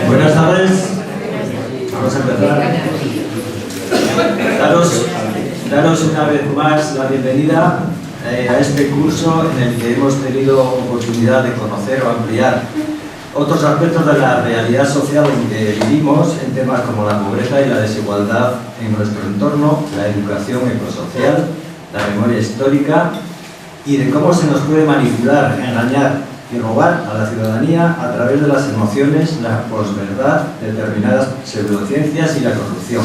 Buenas tardes. Vamos a empezar. Daros una vez más la bienvenida a este curso en el que hemos tenido oportunidad de conocer o ampliar otros aspectos de la realidad social en que vivimos, en temas como la pobreza y la desigualdad en nuestro entorno, la educación ecosocial, la memoria histórica y de cómo se nos puede manipular, engañar y robar a la ciudadanía a través de las emociones, la posverdad, determinadas pseudociencias y la corrupción.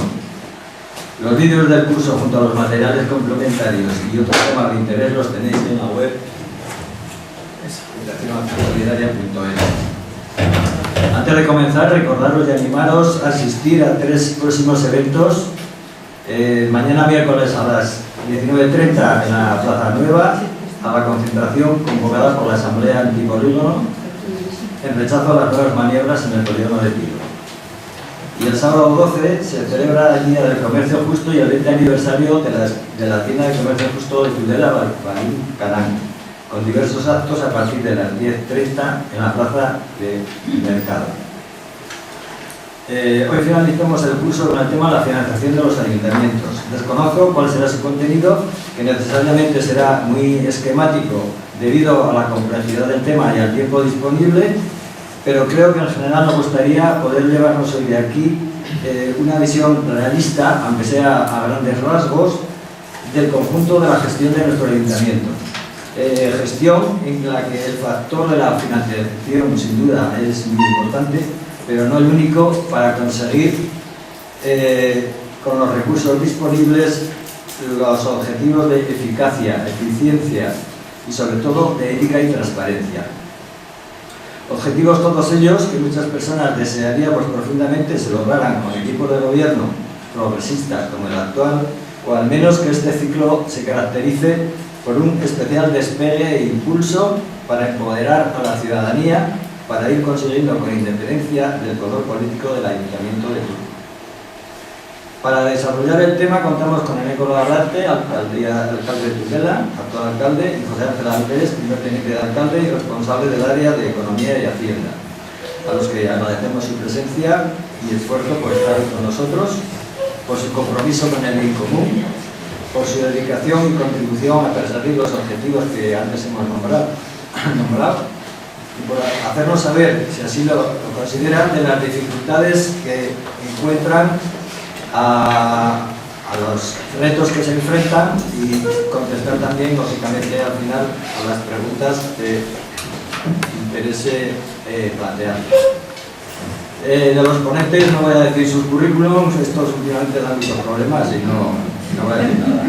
Los vídeos del curso junto a los materiales complementarios y otros temas de interés los tenéis en la web fundacionaccionsolidaria.es. Antes de comenzar, recordaros y animaros a asistir a 3 próximos eventos. Mañana miércoles a las 19:30 en la Plaza Nueva, a la concentración convocada por la Asamblea Antipolígono en rechazo a las nuevas maniobras en el polígono de Tiro. Y el sábado 12 se celebra el Día del Comercio Justo y el 20 aniversario de la tienda de comercio justo de Tudela, Balín, Canán, con diversos actos a partir de las 10:30 en la plaza de Mercado. Hoy finalizamos el curso con el tema de la financiación de los ayuntamientos. Desconozco cuál será su contenido, que necesariamente será muy esquemático debido a la complejidad del tema y al tiempo disponible, pero creo que en general nos gustaría poder llevarnos hoy de aquí una visión realista, aunque sea a grandes rasgos, del conjunto de la gestión de nuestro ayuntamiento. Gestión en la que el factor de la financiación sin duda es muy importante, pero no el único para conseguir con los recursos disponibles los objetivos de eficacia, eficiencia y sobre todo de ética y transparencia. Objetivos todos ellos que muchas personas desearíamos profundamente se lograran con equipos de gobierno progresistas como el actual, o al menos que este ciclo se caracterice por un especial despegue e impulso para empoderar a la ciudadanía, para ir consiguiendo con independencia del color político del Ayuntamiento de Tiro. Para desarrollar el tema contamos con Eneco Larrarte, alcalde de Tudela, actual alcalde, y José Ángel Álvarez, primer teniente de alcalde y responsable del área de Economía y Hacienda, a los que agradecemos su presencia y esfuerzo por estar con nosotros, por su compromiso con el bien común, por su dedicación y contribución a perseguir los objetivos que antes hemos nombrado y por hacernos saber, si así lo consideran, de las dificultades que encuentran a los retos que se enfrentan y contestar también, lógicamente, al final a las preguntas que interese plantear. De los ponentes no voy a decir sus currículums, estos últimamente dan muchos problemas y no voy a decir nada.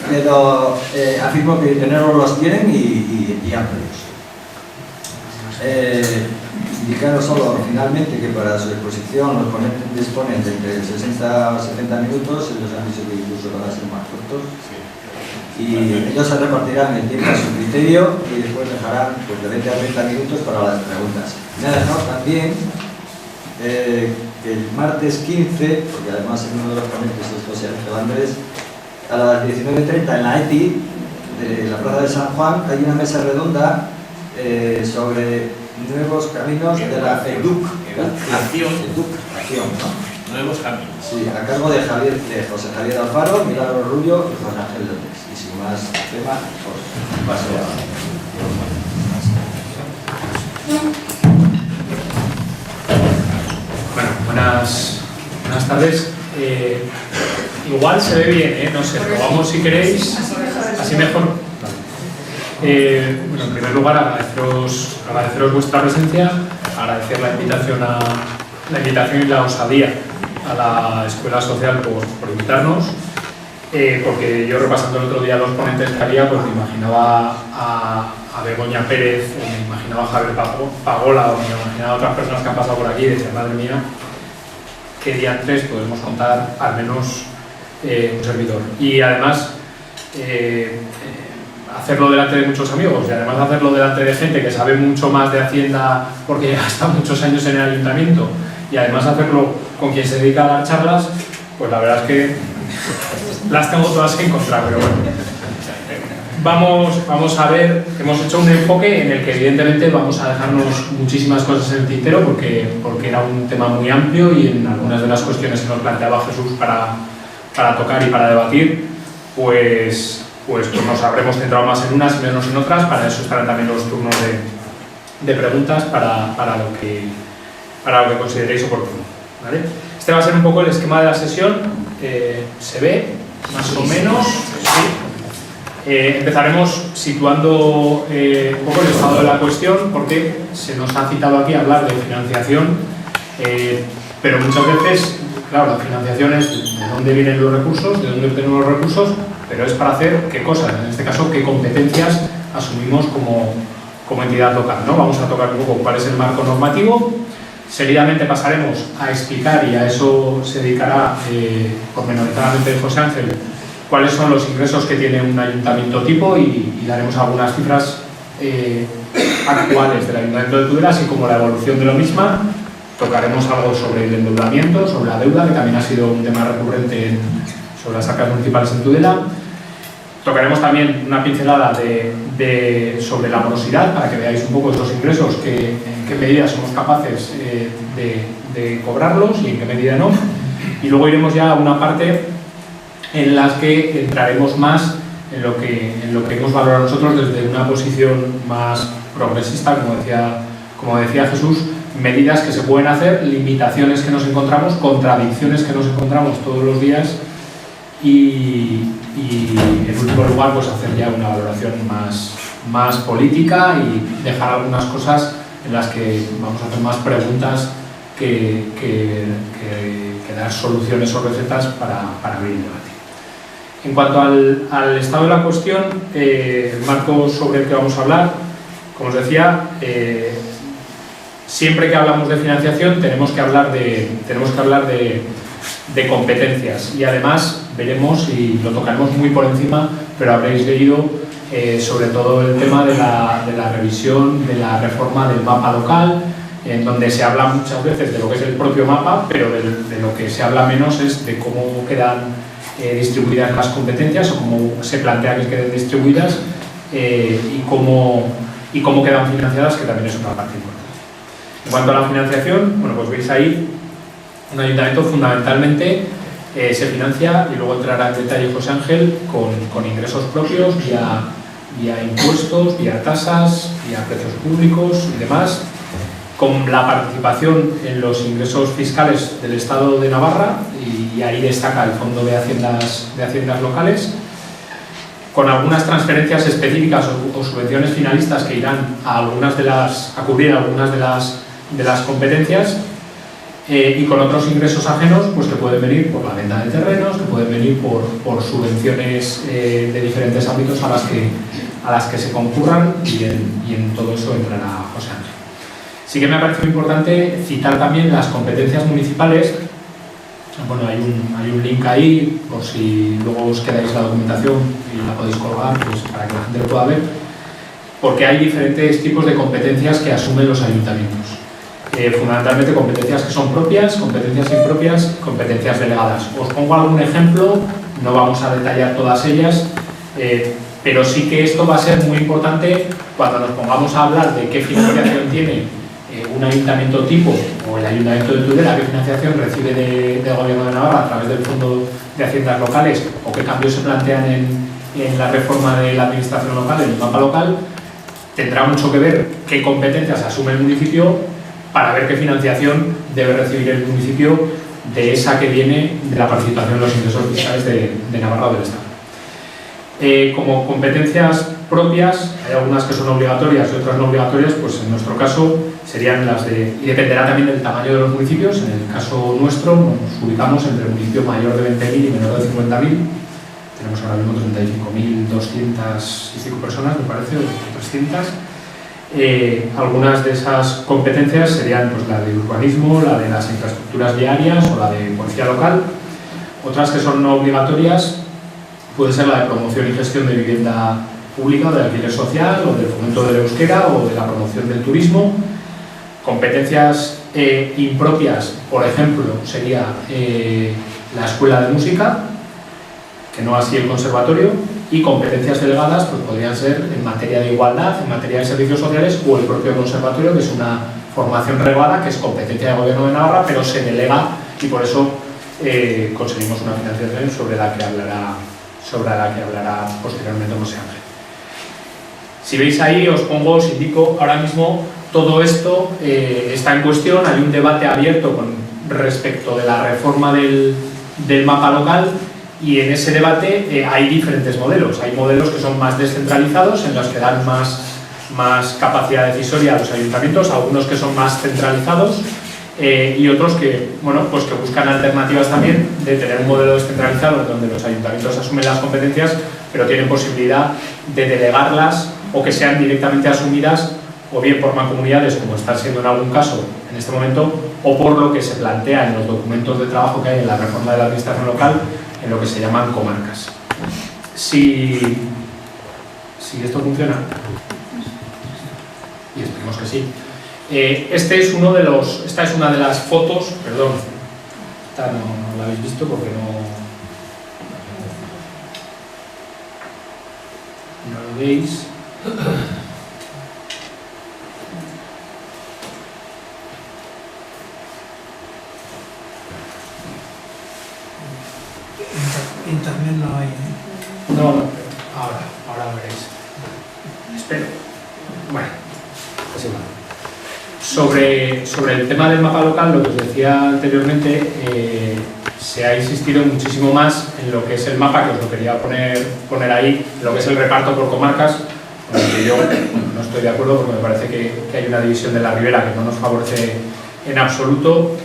Pero afirmo que tenerlos los tienen y amplios. Indicaros solo finalmente que para su exposición los ponentes disponen de entre 60 a 70 minutos, ellos han dicho que incluso van a ser más cortos, y ellos se repartirán el tiempo a su criterio y después dejarán pues, de 20 a 30 minutos para las preguntas. Me ha dejado también que el martes 15, porque además es uno de los ponentes es José Ángel Andrés, a las 19:30 en la ETI de la Plaza de San Juan hay una mesa redonda sobre nuevos caminos de la educación, ¿no? Nuevos caminos. Sí, a cargo de José Javier Alfaro, Milagro Rubio y José Ángel López. Y sin más tema, pues paso Bueno, buenas tardes. Igual se ve bien, no sé, probamos si queréis, así mejor. Bueno, en primer lugar agradeceros vuestra presencia, agradecer la invitación y la osadía a la Escuela Social por invitarnos, porque yo repasando el otro día los ponentes que había, pues me imaginaba a Begoña Pérez, o me imaginaba a Javier Pagola, o me imaginaba a otras personas que han pasado por aquí y decía, madre mía, qué diantres podemos contar al menos un servidor. Y además hacerlo delante de muchos amigos y además hacerlo delante de gente que sabe mucho más de Hacienda porque ya ha estado muchos años en el ayuntamiento y además hacerlo con quien se dedica a dar charlas, pues la verdad es que las tengo todas en contra, pero bueno. vamos a ver, hemos hecho un enfoque en el que evidentemente vamos a dejarnos muchísimas cosas en el tintero porque era un tema muy amplio y en algunas de las cuestiones que nos planteaba Jesús para tocar y para debatir, pues nos habremos centrado más en unas y menos en otras. Para eso estarán también los turnos de preguntas para lo que consideréis oportuno, ¿vale? Este va a ser un poco el esquema de la sesión. Se ve más o menos, sí. Empezaremos situando un poco el estado de la cuestión, porque se nos ha citado aquí a hablar de financiación, pero muchas veces, claro, la financiación es de dónde vienen los recursos, de dónde obtenemos los recursos, pero es para hacer qué cosas, en este caso qué competencias asumimos como entidad local, ¿no? Vamos a tocar un poco cuál es el marco normativo. Seguidamente pasaremos a explicar, y a eso se dedicará pormenorizadamente José Ángel, cuáles son los ingresos que tiene un ayuntamiento tipo y daremos algunas cifras actuales del ayuntamiento de Tudela, así como la evolución de lo misma. Tocaremos algo sobre el endeudamiento, sobre la deuda, que también ha sido un tema recurrente sobre las arcas municipales en Tudela. Tocaremos también una pincelada sobre la morosidad, para que veáis un poco estos ingresos, en qué medida somos capaces de cobrarlos y en qué medida no. Y luego iremos ya a una parte en la que entraremos más en lo que hemos valorado nosotros desde una posición más progresista, como decía Jesús, medidas que se pueden hacer, limitaciones que nos encontramos, contradicciones que nos encontramos todos los días y en último lugar pues hacer ya una valoración más política y dejar algunas cosas en las que vamos a hacer más preguntas que dar soluciones o recetas para abrir el debate. En cuanto al estado de la cuestión, el marco sobre el que vamos a hablar, como os decía, siempre que hablamos de financiación tenemos que hablar de competencias, y además veremos, y lo tocaremos muy por encima, pero habréis leído sobre todo el tema de la revisión, de la reforma del mapa local, en donde se habla muchas veces de lo que es el propio mapa, pero de lo que se habla menos es de cómo quedan distribuidas las competencias, o cómo se plantea que queden distribuidas, y cómo quedan financiadas, que también es una parte importante. En cuanto a la financiación, bueno, pues veis ahí, un ayuntamiento fundamentalmente se financia, y luego entrará en detalle José Ángel, con ingresos propios, vía impuestos, vía tasas, vía precios públicos y demás, con la participación en los ingresos fiscales del Estado de Navarra, y ahí destaca el Fondo de Haciendas Locales, con algunas transferencias específicas o subvenciones finalistas que irán a cubrir algunas de las competencias, y con otros ingresos ajenos, pues que pueden venir por la venta de terrenos, que pueden venir por subvenciones de diferentes ámbitos a las que se concurran, y en todo eso entrará José Ángel. Sí que me ha parecido importante citar también las competencias municipales. Bueno, hay un link ahí, por si luego os quedáis la documentación y la podéis colgar, pues para que la gente lo pueda ver, porque hay diferentes tipos de competencias que asumen los ayuntamientos. Fundamentalmente competencias que son propias, competencias impropias, competencias delegadas. Os pongo algún ejemplo, no vamos a detallar todas ellas, pero sí que esto va a ser muy importante cuando nos pongamos a hablar de qué financiación tiene un ayuntamiento tipo, o el ayuntamiento de Tudela, qué financiación recibe del Gobierno de Navarra a través del Fondo de Haciendas Locales, o qué cambios se plantean en la reforma de la administración local, en el mapa local. Tendrá mucho que ver qué competencias asume el municipio para ver qué financiación debe recibir el municipio de esa que viene de la participación en los ingresos fiscales de Navarra o del Estado. Como competencias propias, hay algunas que son obligatorias y otras no obligatorias, pues en nuestro caso serían y dependerá también del tamaño de los municipios. En el caso nuestro nos ubicamos entre el municipio mayor de 20.000 y menor de 50.000. Tenemos ahora mismo 35.205 personas, me parece, o 300. Algunas de esas competencias serían pues la de urbanismo, la de las infraestructuras viarias o la de policía local. Otras que son no obligatorias puede ser la de promoción y gestión de vivienda pública, o del alquiler social, o del fomento del euskera, o de la promoción del turismo. Competencias impropias, por ejemplo, sería la escuela de música, que no así el conservatorio, y competencias delegadas pues podrían ser en materia de igualdad, en materia de servicios sociales o el propio conservatorio, que es una formación reglada que es competencia del Gobierno de Navarra, pero se delega y por eso conseguimos una financiación sobre la que hablará posteriormente José Ángel. Si veis ahí, os indico ahora mismo todo esto está en cuestión, hay un debate abierto con respecto de la reforma del mapa local y en ese debate hay diferentes modelos. Hay modelos que son más descentralizados, en los que dan más capacidad decisoria a los ayuntamientos, algunos que son más centralizados y otros que, bueno, pues que buscan alternativas también de tener un modelo descentralizado donde los ayuntamientos asumen las competencias pero tienen posibilidad de delegarlas o que sean directamente asumidas o bien por mancomunidades, como está siendo en algún caso en este momento, o por lo que se plantea en los documentos de trabajo que hay en la reforma de la administración local, en lo que se llaman comarcas. Si esto funciona, y esperemos que sí, esta es una de las fotos, perdón, esta no la habéis visto porque no lo veis. Internet no hay. No, ahora lo veréis. Espero. Bueno, es igual. Sobre el tema del mapa local, lo que os decía anteriormente, se ha insistido muchísimo más en lo que es el mapa, que os lo quería poner ahí, lo que es el reparto por comarcas, con el que yo no estoy de acuerdo porque me parece que hay una división de la ribera que no nos favorece en absoluto.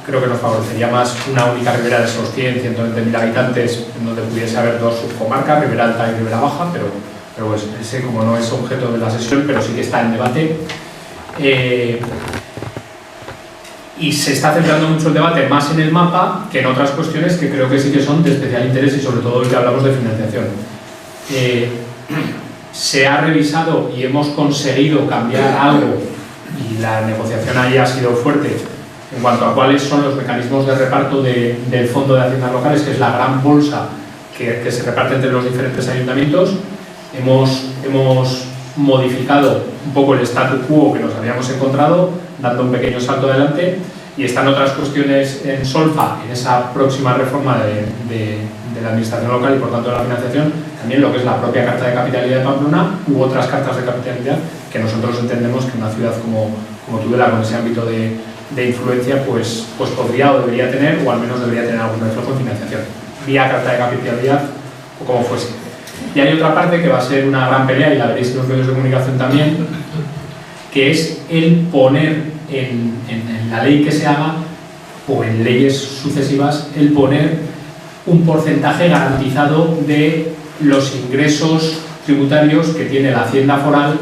Creo que nos favorecería más una única ribera de esos 100-120.000 habitantes, en donde pudiese haber dos subcomarcas, Ribera Alta y Ribera Baja, pero pues ese como no es objeto de la sesión, pero sí que está en debate. Y se está centrando mucho el debate más en el mapa que en otras cuestiones que creo que sí que son de especial interés y sobre todo hoy que hablamos de financiación. Se ha revisado y hemos conseguido cambiar algo y la negociación ahí ha sido fuerte en cuanto a cuáles son los mecanismos de reparto del Fondo de Haciendas Locales, que es la gran bolsa que se reparte entre los diferentes ayuntamientos. Hemos modificado un poco el statu quo que nos habíamos encontrado, dando un pequeño salto adelante, y están otras cuestiones en solfa en esa próxima reforma de la administración local y por tanto de la financiación, también lo que es la propia Carta de Capitalidad de Pamplona u otras cartas de capitalidad que nosotros entendemos que una ciudad como Tudela, con ese ámbito de influencia, pues podría o debería tener, o al menos debería tener algún reflejo en financiación, vía Carta de Capitalidad o como fuese. Y hay otra parte que va a ser una gran pelea, y la veréis en los medios de comunicación también, que es el poner en la ley que se haga, o en leyes sucesivas, el poner un porcentaje garantizado de los ingresos tributarios que tiene la Hacienda Foral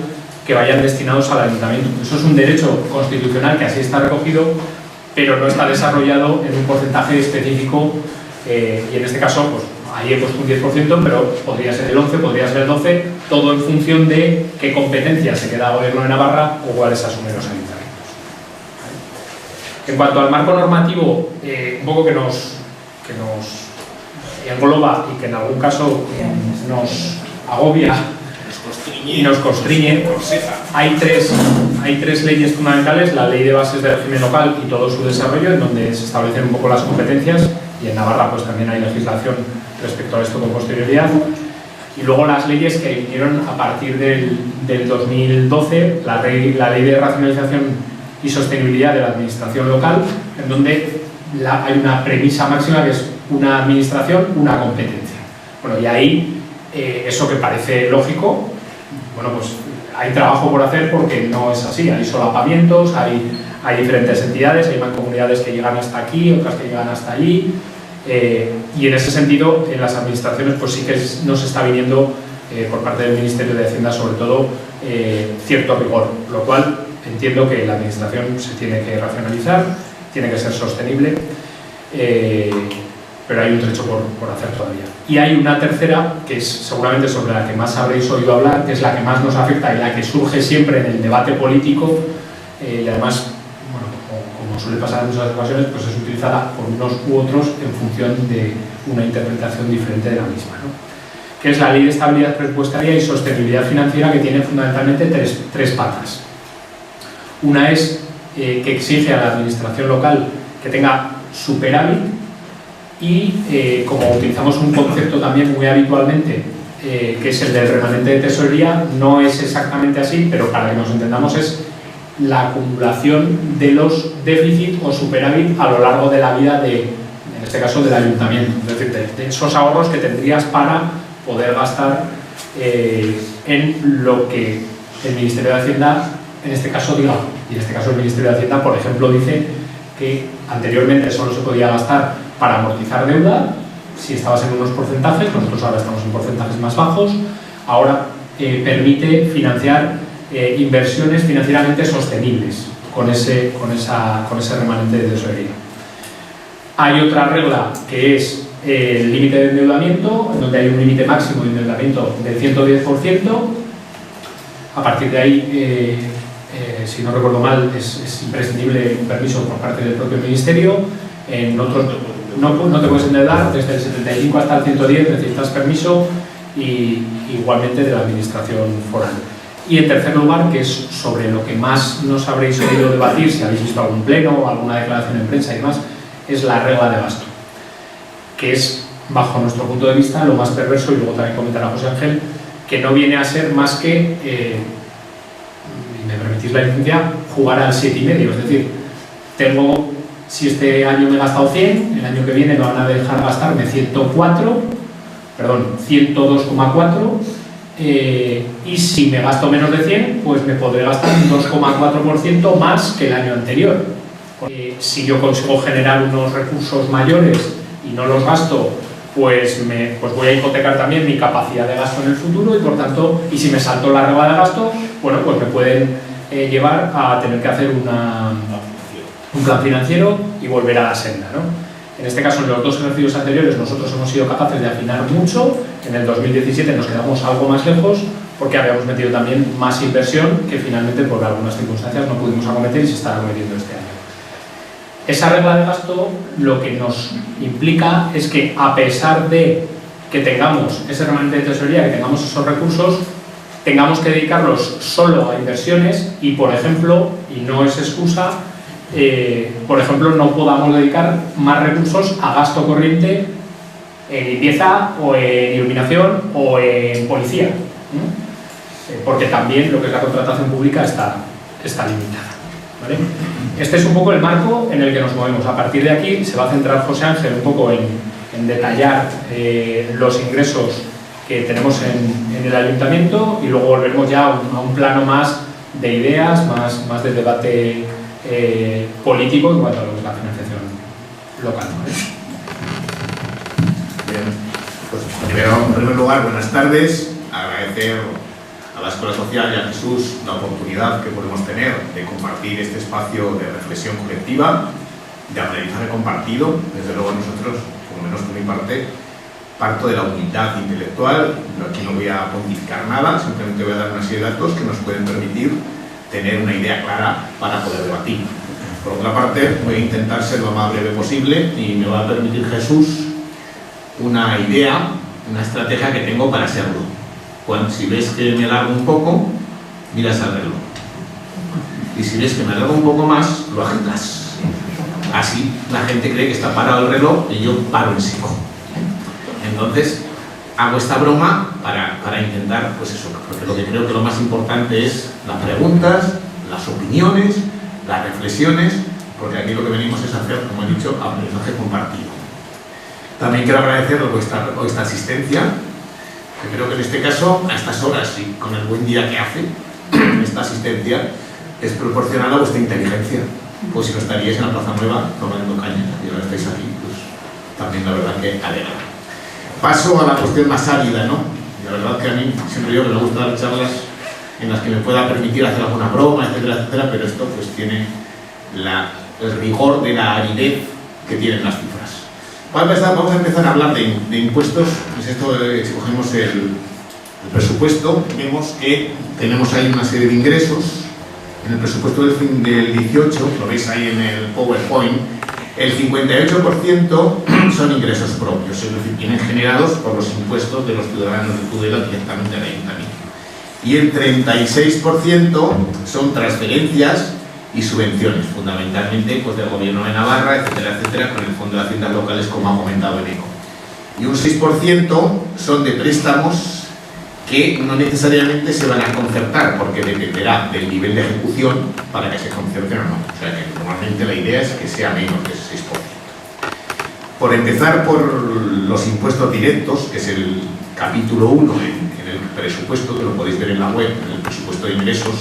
que vayan destinados al ayuntamiento. Eso es un derecho constitucional que así está recogido, pero no está desarrollado en un porcentaje específico, y en este caso, pues ahí he puesto un 10%, pero podría ser el 11, podría ser el 12, todo en función de qué competencia se queda el Gobierno de Navarra o cuáles asumen los ayuntamientos. En cuanto al marco normativo, un poco que nos engloba y que en algún caso nos agobia y nos constriñe, hay tres leyes fundamentales: la Ley de Bases del Régimen Local y todo su desarrollo, en donde se establecen un poco las competencias, y en Navarra pues también hay legislación respecto a esto con posterioridad, y luego las leyes que vinieron a partir del 2012, la Ley de Racionalización y Sostenibilidad de la Administración Local, en donde hay una premisa máxima que es una administración, una competencia. Bueno, y ahí eso que parece lógico, bueno, pues hay trabajo por hacer porque no es así. Hay solapamientos, hay diferentes entidades, hay mancomunidades que llegan hasta aquí, otras que llegan hasta allí, y en ese sentido en las administraciones pues sí que nos está viniendo por parte del Ministerio de Hacienda sobre todo cierto rigor, lo cual entiendo que la administración se tiene que racionalizar, tiene que ser sostenible, pero hay un trecho por hacer todavía. Y hay una tercera, que es seguramente sobre la que más habréis oído hablar, que es la que más nos afecta y la que surge siempre en el debate político, y además, bueno, como suele pasar en muchas ocasiones, pues es utilizada por unos u otros en función de una interpretación diferente de la misma, ¿no? que es la Ley de Estabilidad Presupuestaria y Sostenibilidad Financiera, que tiene fundamentalmente tres patas. Una es que exige a la administración local que tenga superávit y, como utilizamos un concepto también muy habitualmente, que es el del remanente de tesorería, no es exactamente así, pero para que nos entendamos es la acumulación de los déficits o superávit a lo largo de la vida en este caso del ayuntamiento, es decir, de esos ahorros que tendrías para poder gastar en lo que el Ministerio de Hacienda en este caso diga. Y en este caso el Ministerio de Hacienda, por ejemplo, dice que anteriormente solo se podía gastar para amortizar deuda si estabas en unos porcentajes, nosotros ahora estamos en porcentajes más bajos, ahora permite financiar inversiones financieramente sostenibles con ese remanente de tesorería. Hay otra regla que es el límite de endeudamiento, en donde hay un límite máximo de endeudamiento del 110%. A partir de ahí, si no recuerdo mal, es imprescindible un permiso por parte del propio Ministerio. En otros no te puedes endeudar, desde el 75 hasta el 110 necesitas permiso, y igualmente de la Administración foral. Y en tercer lugar, que es sobre lo que más nos habréis oído debatir, si habéis visto algún pleno o alguna declaración en prensa y demás, es la regla de gasto, que es, bajo nuestro punto de vista, lo más perverso, y luego también comentará José Ángel, que no viene a ser más que, y me permitís la licencia, jugar al 7,5, es decir, si este año me he gastado 100, el año que viene me van a dejar gastarme 102,4, y si me gasto menos de 100, pues me podré gastar un 2,4% más que el año anterior. Si yo consigo generar unos recursos mayores y no los gasto, pues voy a hipotecar también mi capacidad de gasto en el futuro, y por tanto, y si me salto la regla de gasto, bueno, pues me pueden llevar a tener que hacer un plan financiero y volver a la senda, ¿no? En este caso, en los dos ejercicios anteriores, nosotros hemos sido capaces de afinar mucho. En el 2017 nos quedamos algo más lejos porque habíamos metido también más inversión que finalmente, por algunas circunstancias, no pudimos acometer y se está acometiendo este año. Esa regla de gasto lo que nos implica es que, a pesar de que tengamos ese remanente de tesorería, que tengamos esos recursos, tengamos que dedicarlos solo a inversiones y, por ejemplo, y no es excusa, por ejemplo, no podamos dedicar más recursos a gasto corriente en limpieza o en iluminación o en policía, porque también lo que es la contratación pública está limitada, ¿vale? Este es un poco el marco en el que nos movemos. A partir de aquí se va a centrar José Ángel un poco en detallar los ingresos que tenemos en el ayuntamiento, y luego volveremos ya a un plano más de ideas, más de debate político en cuanto a lo que es la financiación local, ¿vale? Bien, pues primero, en primer lugar, buenas tardes. Agradecer a la Escuela Social y a Jesús la oportunidad que podemos tener de compartir este espacio de reflexión colectiva, de aprendizaje compartido. Desde luego nosotros, por lo menos por mi parte, parto de la humildad intelectual. Aquí no voy a pontificar nada, simplemente voy a dar una serie de datos que nos pueden permitir tener una idea clara para poder debatir. Por otra parte, voy a intentar ser lo más breve posible, y me va a permitir Jesús una idea, una estrategia que tengo para serlo. Si ves que me alargo un poco, miras al reloj. Y si ves que me alargo un poco más, lo agendas. Así la gente cree que está parado el reloj y yo paro en seco. Entonces, hago esta broma para intentar, pues eso, porque lo que creo que lo más importante es las preguntas, las opiniones, las reflexiones, porque aquí lo que venimos es hacer, como he dicho, aprendizaje compartido. También quiero agradecer vuestra asistencia, que creo que en este caso, a estas horas y con el buen día que hace, esta asistencia es proporcional a vuestra inteligencia. Pues si no estaríais en la Plaza Nueva tomando caña, y ahora estáis aquí, pues también la verdad que alegra. Paso a la cuestión más árida, ¿no? Y la verdad que a mí siempre digo que me gustan dar charlas en las que me pueda permitir hacer alguna broma, etcétera, etcétera, pero esto pues tiene el rigor de la aridez que tienen las cifras. Vamos a empezar a hablar de impuestos. Pues esto, si cogemos el presupuesto, vemos que tenemos ahí una serie de ingresos. En el presupuesto del 18, lo veis ahí en el PowerPoint, El 58% son ingresos propios, es decir, vienen generados por los impuestos de los ciudadanos de Tudela directamente al ayuntamiento. Y el 36% son transferencias y subvenciones, fundamentalmente pues, del Gobierno de Navarra, etcétera, etcétera, con el Fondo de Haciendas Locales, como ha comentado Eneco. Y un 6% son de préstamos que no necesariamente se van a concertar, porque dependerá del nivel de ejecución para que se concerten o no. O sea que normalmente la idea es que sea menos de ese 6%. Por empezar por los impuestos directos, que es el capítulo 1 en el presupuesto, que lo podéis ver en la web, en el presupuesto de ingresos,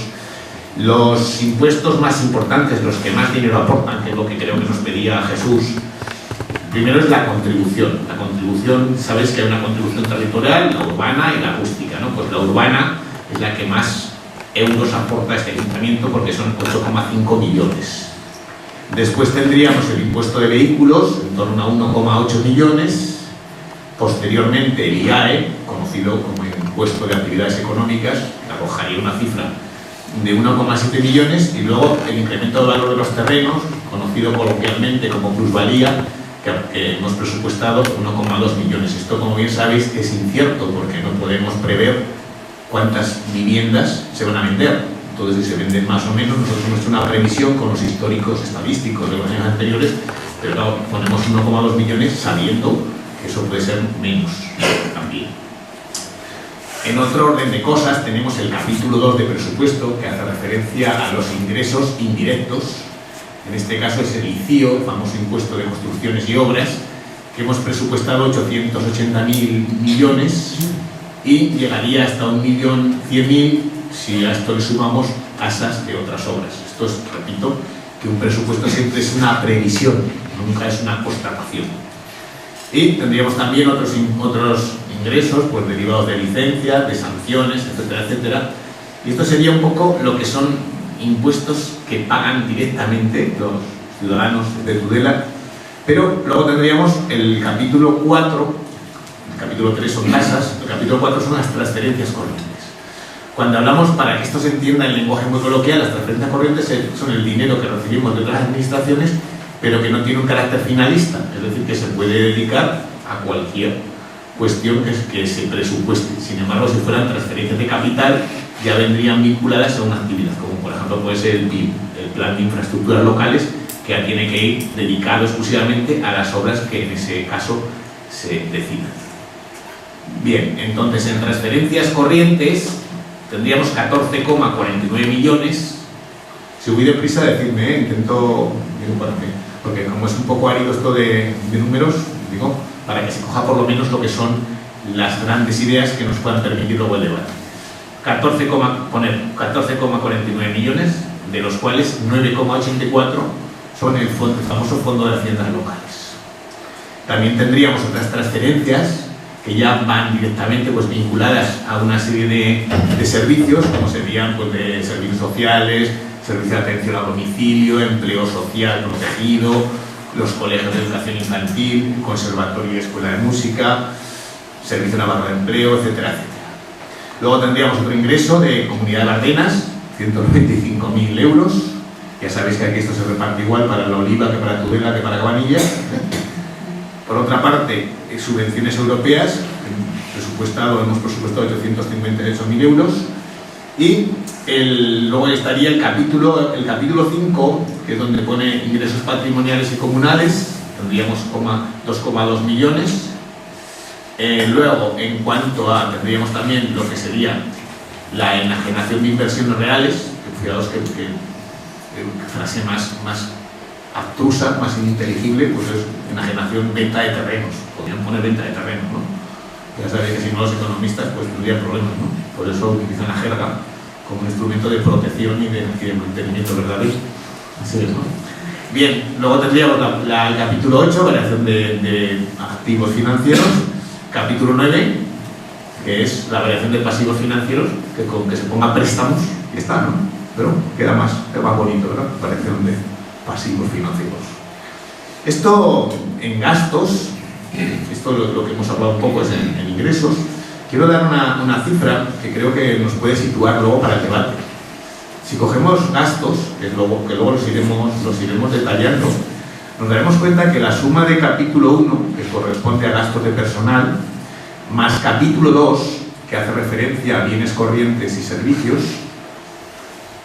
los impuestos más importantes, los que más dinero aportan, que es lo que creo que nos pedía Jesús, primero es la contribución. La contribución, sabéis que hay una contribución territorial, la urbana y la rústica, ¿no? Pues la urbana es la que más euros aporta a este ayuntamiento porque son 8,5 millones. Después tendríamos el impuesto de vehículos, en torno a 1,8 millones. Posteriormente el IAE, conocido como impuesto de actividades económicas, arrojaría una cifra de 1,7 millones. Y luego el incremento de valor de los terrenos, conocido coloquialmente como plusvalía, que hemos presupuestado 1,2 millones. Esto, como bien sabéis, es incierto porque no podemos prever cuántas viviendas se van a vender. Entonces, si se venden más o menos, nosotros hemos hecho una previsión con los históricos estadísticos de los años anteriores, pero claro, ponemos 1,2 millones sabiendo que eso puede ser menos también. En otro orden de cosas, tenemos el capítulo 2 de presupuesto, que hace referencia a los ingresos indirectos. En este caso es el ICIO, el famoso impuesto de construcciones y obras, que hemos presupuestado 880.000 millones y llegaría hasta 1.100.000 si a esto le sumamos tasas de otras obras. Esto es, repito, que un presupuesto siempre es una previsión, nunca es una constatación. Y tendríamos también otros ingresos pues, derivados de licencias, de sanciones, etcétera, etcétera. Y esto sería un poco lo que son impuestos que pagan directamente los ciudadanos de Tudela, pero luego tendríamos el capítulo 4, el capítulo 3 son tasas, el capítulo 4 son las transferencias corrientes. Cuando hablamos, para que esto se entienda en lenguaje muy coloquial, las transferencias corrientes son el dinero que recibimos de otras administraciones, pero que no tiene un carácter finalista, es decir, que se puede dedicar a cualquier cuestión que se presupueste. Sin embargo, si fueran transferencias de capital, ya vendrían vinculadas a una actividad, como por ejemplo puede ser el PIB, el Plan de Infraestructuras Locales, que ya tiene que ir dedicado exclusivamente a las obras que en ese caso se decidan. Bien, entonces en transferencias corrientes tendríamos 14,49 millones. Si voy deprisa, decidme, intento, porque como es un poco árido esto de números, digo, para que se coja por lo menos lo que son las grandes ideas que nos puedan permitir luego el debate. 14,49 millones, de los cuales 9,84 son el famoso Fondo de Haciendas Locales. También tendríamos otras transferencias que ya van directamente pues, vinculadas a una serie de servicios, como serían pues, de servicios sociales, servicios de atención a domicilio, empleo social protegido, los colegios de educación infantil, conservatorio y escuela de música, servicio navarro de empleo, etcétera, etcétera. Luego tendríamos otro ingreso de Comunidad de Ardenas, 195.000 euros. Ya sabéis que aquí esto se reparte igual para la Oliva que para Tudela que para Cabanilla. Por otra parte, subvenciones europeas, hemos presupuestado 858.000 euros. Y luego estaría el capítulo 5, que es donde pone ingresos patrimoniales y comunales, tendríamos 2,2 millones. Luego, en cuanto a, tendríamos también lo que sería la enajenación de inversiones reales, que fijaos que frase más abstrusa, más ininteligible, pues es enajenación, venta de terrenos. Podrían poner venta de terrenos, ¿no? Ya sabéis que si no los economistas pues tendrían problemas, ¿no? Por eso utilizan la jerga como un instrumento de protección y de mantenimiento verdadero. Así es, ¿no? Bien, luego tendríamos el capítulo 8, variación de activos financieros. Capítulo 9, que es la variación de pasivos financieros, que con que se ponga préstamos, y está, ¿no? Pero queda más bonito, ¿verdad? Variación de pasivos financieros. Esto en gastos, esto lo que hemos hablado un poco es en ingresos. Quiero dar una cifra que creo que nos puede situar luego para el debate. Si cogemos gastos, que luego los iremos detallando, nos daremos cuenta que la suma de capítulo 1, que corresponde a gastos de personal, más capítulo 2, que hace referencia a bienes corrientes y servicios,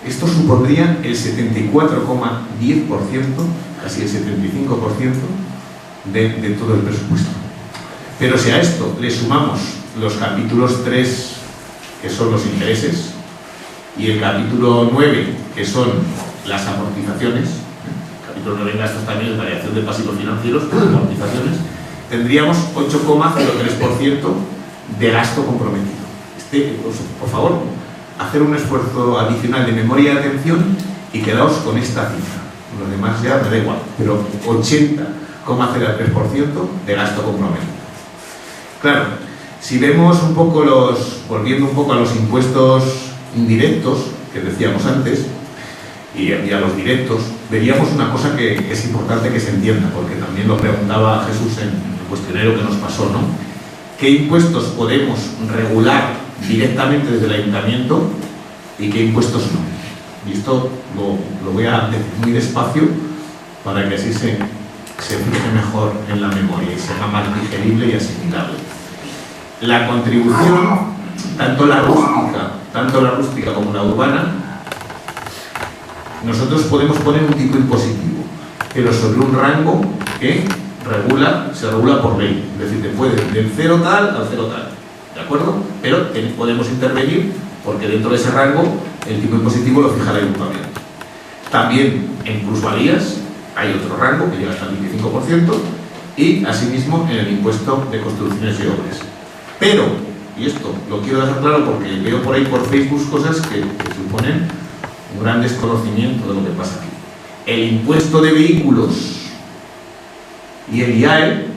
esto supondría el 74,10%, casi el 75% de todo el presupuesto. Pero si a esto le sumamos los capítulos 3, que son los intereses, y el capítulo 9, que son las amortizaciones, capítulo 9 en gastos también es variación de pasivos financieros, amortizaciones, tendríamos 8,03% de gasto comprometido. Por favor, hacer un esfuerzo adicional de memoria y atención y quedaos con esta cifra. Lo demás ya me da igual, pero 80,03% de gasto comprometido. Claro, si vemos un poco volviendo un poco a los impuestos indirectos que decíamos antes y a los directos, veríamos una cosa que es importante que se entienda, porque también lo preguntaba Jesús en el cuestionario que nos pasó, ¿no? ¿Qué impuestos podemos regular directamente desde el ayuntamiento y qué impuestos no? Y esto lo voy a decir muy despacio para que así se fije mejor en la memoria y sea más digerible y asimilable. La contribución, tanto la rústica como la urbana, nosotros podemos poner un tipo impositivo, pero sobre un rango que se regula por ley, es decir, te puede del 0 tal al 0 tal, ¿de acuerdo? Pero podemos intervenir porque dentro de ese rango el tipo impositivo lo fija el ayuntamiento. También en plusvalías hay otro rango que llega hasta el 25% y asimismo en el impuesto de construcciones y obras. Pero, y esto lo quiero dejar claro porque veo por ahí por Facebook cosas que suponen un gran desconocimiento de lo que pasa aquí. El impuesto de vehículos y el IAE, el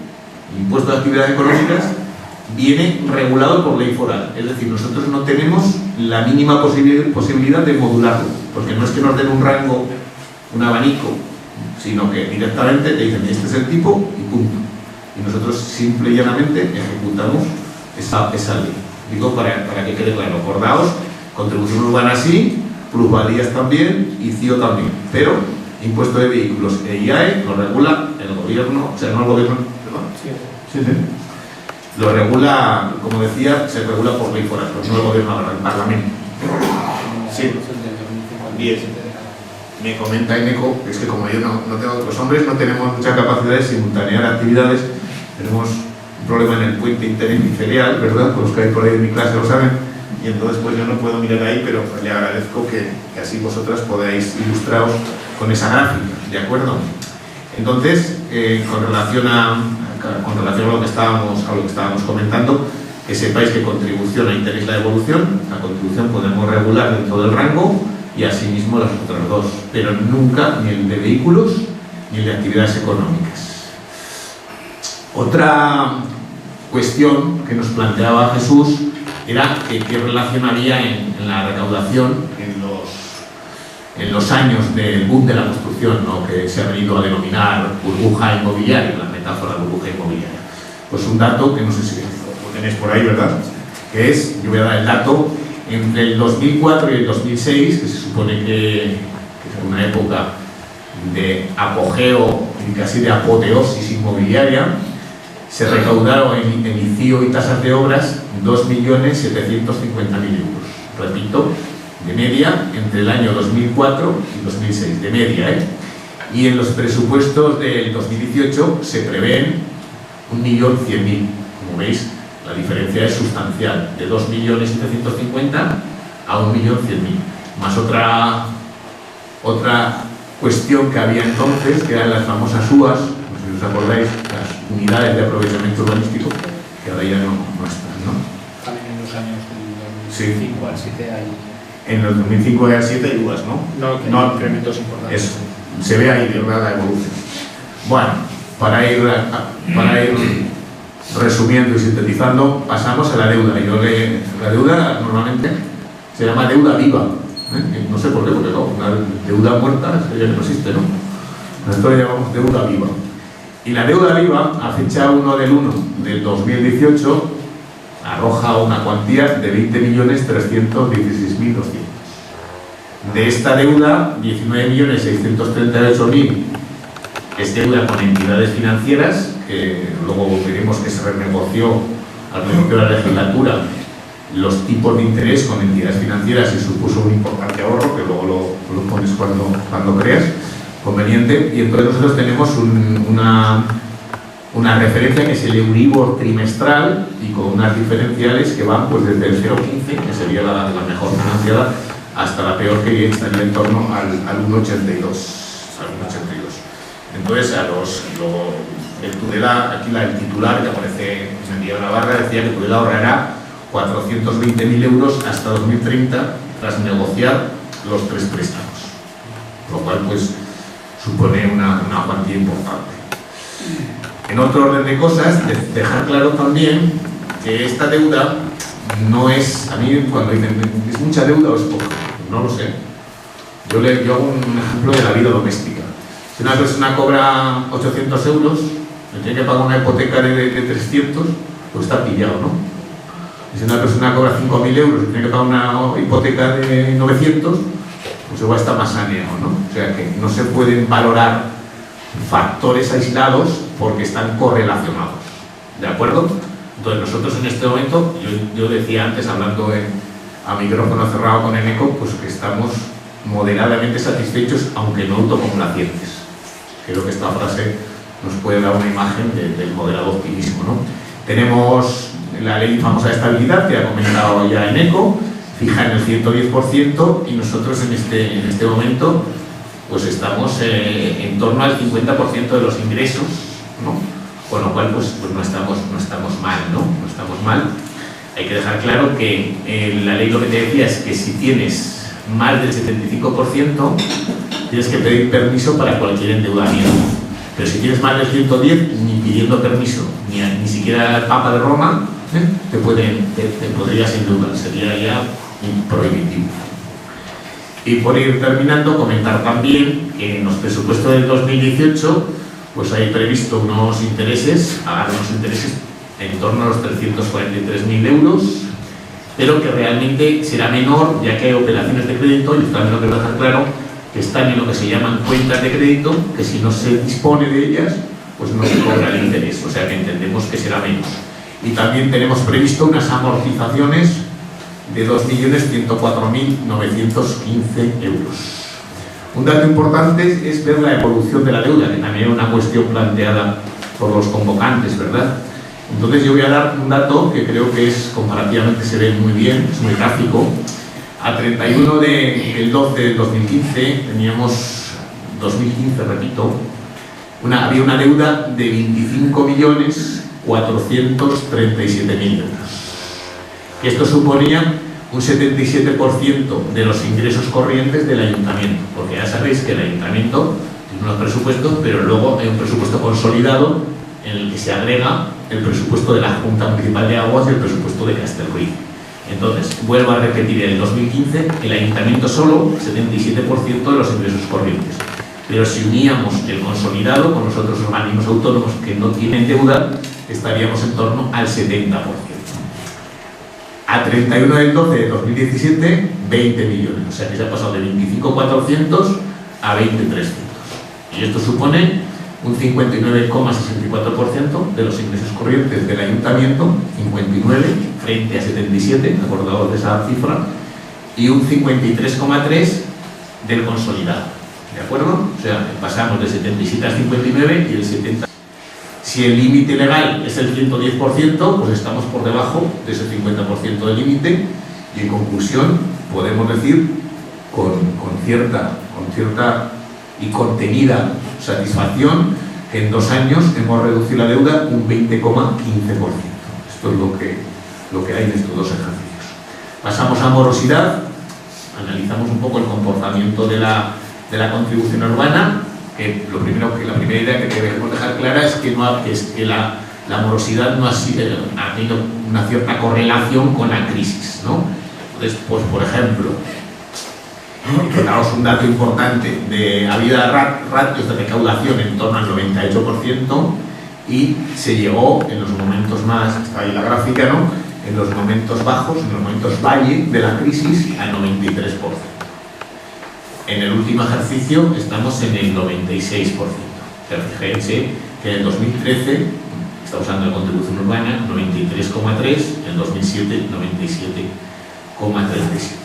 impuesto de actividades económicas, viene regulado por ley foral. Es decir, nosotros no tenemos la mínima posibilidad de modularlo, porque no es que nos den un rango, un abanico, sino que directamente te dicen este es el tipo y punto. Y nosotros simple y llanamente ejecutamos esa ley. Digo para que quede claro, acordaos, contribución urbana sí, plusvalías también y CIO también, pero impuesto de vehículos e IAE lo regula el gobierno, o sea, no el gobierno, perdón, sí. Lo regula, como decía, se regula por ley foral, no el gobierno, el parlamento. Sí, bien. Me comenta Eneco, es que como yo no tengo, los hombres no tenemos mucha capacidad de simultanear actividades, tenemos un problema en el puente interhemicelial, ¿verdad? Los que hay por ahí en mi clase lo saben, y entonces pues yo no puedo mirar ahí, pero le agradezco que así vosotras podáis ilustraros con esa gráfica, ¿de acuerdo? Entonces, con relación a lo que estábamos comentando, que sepáis que contribución, ahí tenéis la evolución, la contribución podemos regular dentro del rango y asimismo las otras dos, pero nunca ni el de vehículos ni el de actividades económicas. Otra cuestión que nos planteaba Jesús era que qué relación había en la recaudación en los años del boom de la construcción, ¿no? Que se ha venido a denominar burbuja inmobiliaria, la metáfora burbuja inmobiliaria. Pues un dato que no sé si lo tenéis por ahí, ¿verdad? Que es, yo voy a dar el dato, entre el 2004 y el 2006, que se supone que es una época de apogeo y casi de apoteosis inmobiliaria, se recaudaron en ICIO y tasas de obras 2.750.000 euros. Repito, de media entre el año 2004 y 2006, de media, ¿eh? Y en los presupuestos del 2018 se prevén 1.100.000. Como veis, la diferencia es sustancial, de 2.750.000 a 1.100.000. Más otra cuestión que había entonces, que eran las famosas UAS, no sé si os acordáis, las unidades de aprovechamiento urbanístico, que ahora ya no están, ¿no? También en los años del 2005 al 7 hay... En los 2005 al 7 hay UAS, ¿no? No, incrementos importantes. Eso, se ve ahí, ¿verdad?, la evolución. Bueno, para ir resumiendo y sintetizando, pasamos a la deuda. La deuda normalmente se llama deuda viva. No sé por qué, porque no, una deuda muerta ya no existe, ¿no? Nosotros le llamamos deuda viva. Y la deuda viva, a fecha 1 del 1 del 2018, arroja una cuantía de 20.316.200. De esta deuda, 19.638.000 es deuda con entidades financieras, que luego veremos que se renegoció al principio de la legislatura los tipos de interés con entidades financieras y supuso un importante ahorro, que luego lo pones cuando creas conveniente. Y entonces nosotros tenemos una referencia que es el Euribor trimestral y con unas diferenciales que van pues desde el 0,15, que sería la mejor financiada, hasta la peor, que estaría en torno al 1,82. Entonces, el Tudela, aquí el titular que aparece en Diego Navarra, decía que Tudela ahorrará 420.000 euros hasta 2030 tras negociar los 3 préstamos, lo cual pues supone una cuantía importante. En otro orden de cosas, dejar claro también que esta deuda no es, a mí cuando dicen es mucha deuda o es poca, no lo sé. Yo hago un ejemplo de la vida doméstica. Si una persona cobra 800 euros, le tiene que pagar una hipoteca de 300, pues está pillado, ¿no? Y si una persona cobra 5.000 euros y tiene que pagar una hipoteca de 900, pues igual está más saneado, ¿no? O sea que no se pueden valorar factores aislados porque están correlacionados, ¿de acuerdo? Entonces nosotros en este momento, yo decía antes, hablando a micrófono cerrado con Eneco, pues que estamos moderadamente satisfechos, aunque no autocomplacientes. Creo que esta frase nos puede dar una imagen del moderado optimismo, ¿no? Tenemos la ley famosa de estabilidad, que ha comentado ya Eneco, fija en el 110%, y nosotros en este momento pues estamos en torno al 50% de los ingresos, ¿no? Con lo cual pues no estamos mal, ¿no? No estamos mal. Hay que dejar claro que la ley lo que te decía es que si tienes más del 75%, tienes que pedir permiso para cualquier endeudamiento. Pero si tienes más del 110, ni pidiendo permiso, ni siquiera el Papa de Roma, te podrías endeudar, sería ya prohibitivo. Y por ir terminando, comentar también que en los presupuestos del 2018 pues hay previsto unos intereses en torno a los 343.000 euros, pero que realmente será menor, ya que hay operaciones de crédito, y también lo que voy a dejar claro, que están en lo que se llaman cuentas de crédito, que si no se dispone de ellas, pues no se cobra el interés, o sea que entendemos que será menos. Y también tenemos previsto unas amortizaciones de 2.104.915 euros. Un dato importante es ver la evolución de la deuda, que también es una cuestión planteada por los convocantes, ¿verdad? Entonces yo voy a dar un dato que creo que comparativamente se ve muy bien, es muy gráfico. A 31 del 12 del 2015 teníamos, 2015 repito, había una deuda de 25.437.000 euros. Esto suponía un 77% de los ingresos corrientes del ayuntamiento, porque ya sabéis que el ayuntamiento tiene unos presupuestos, pero luego hay un presupuesto consolidado en el que se agrega el presupuesto de la Junta Municipal de Aguas y el presupuesto de Castelruiz. Entonces, vuelvo a repetir, en el 2015 el ayuntamiento solo 77% de los ingresos corrientes, pero si uníamos el consolidado con los otros organismos autónomos que no tienen deuda, estaríamos en torno al 70%. A 31 del 12 de 2017, 20 millones, o sea que se ha pasado de 25.400 a 20.300. Y esto supone un 59,64% de los ingresos corrientes del ayuntamiento, 59 frente a 77, acordados de esa cifra, y un 53,3% del consolidado. ¿De acuerdo? O sea, pasamos de 77 a 59 y el 70. Si el límite legal es el 110%, pues estamos por debajo de ese 50% del límite, y en conclusión podemos decir con cierta y contenida satisfacción que en 2 años hemos reducido la deuda un 20,15%. Esto es lo que hay en estos 2 ejercicios. Pasamos a morosidad, analizamos un poco el comportamiento de la contribución urbana. La primera idea que debemos dejar clara es que la morosidad no ha tenido una cierta correlación con la crisis, ¿no? Entonces, pues, por ejemplo, damos un dato importante, había ratios de recaudación en torno al 98% y se llegó en los momentos más, está ahí la gráfica, ¿no? En los momentos bajos, en los momentos valle de la crisis, al 93%. En el último ejercicio estamos en el 96%. Pero fíjense que en el 2013, estamos hablando de contribución urbana, 93,3, en 2007, 97,37.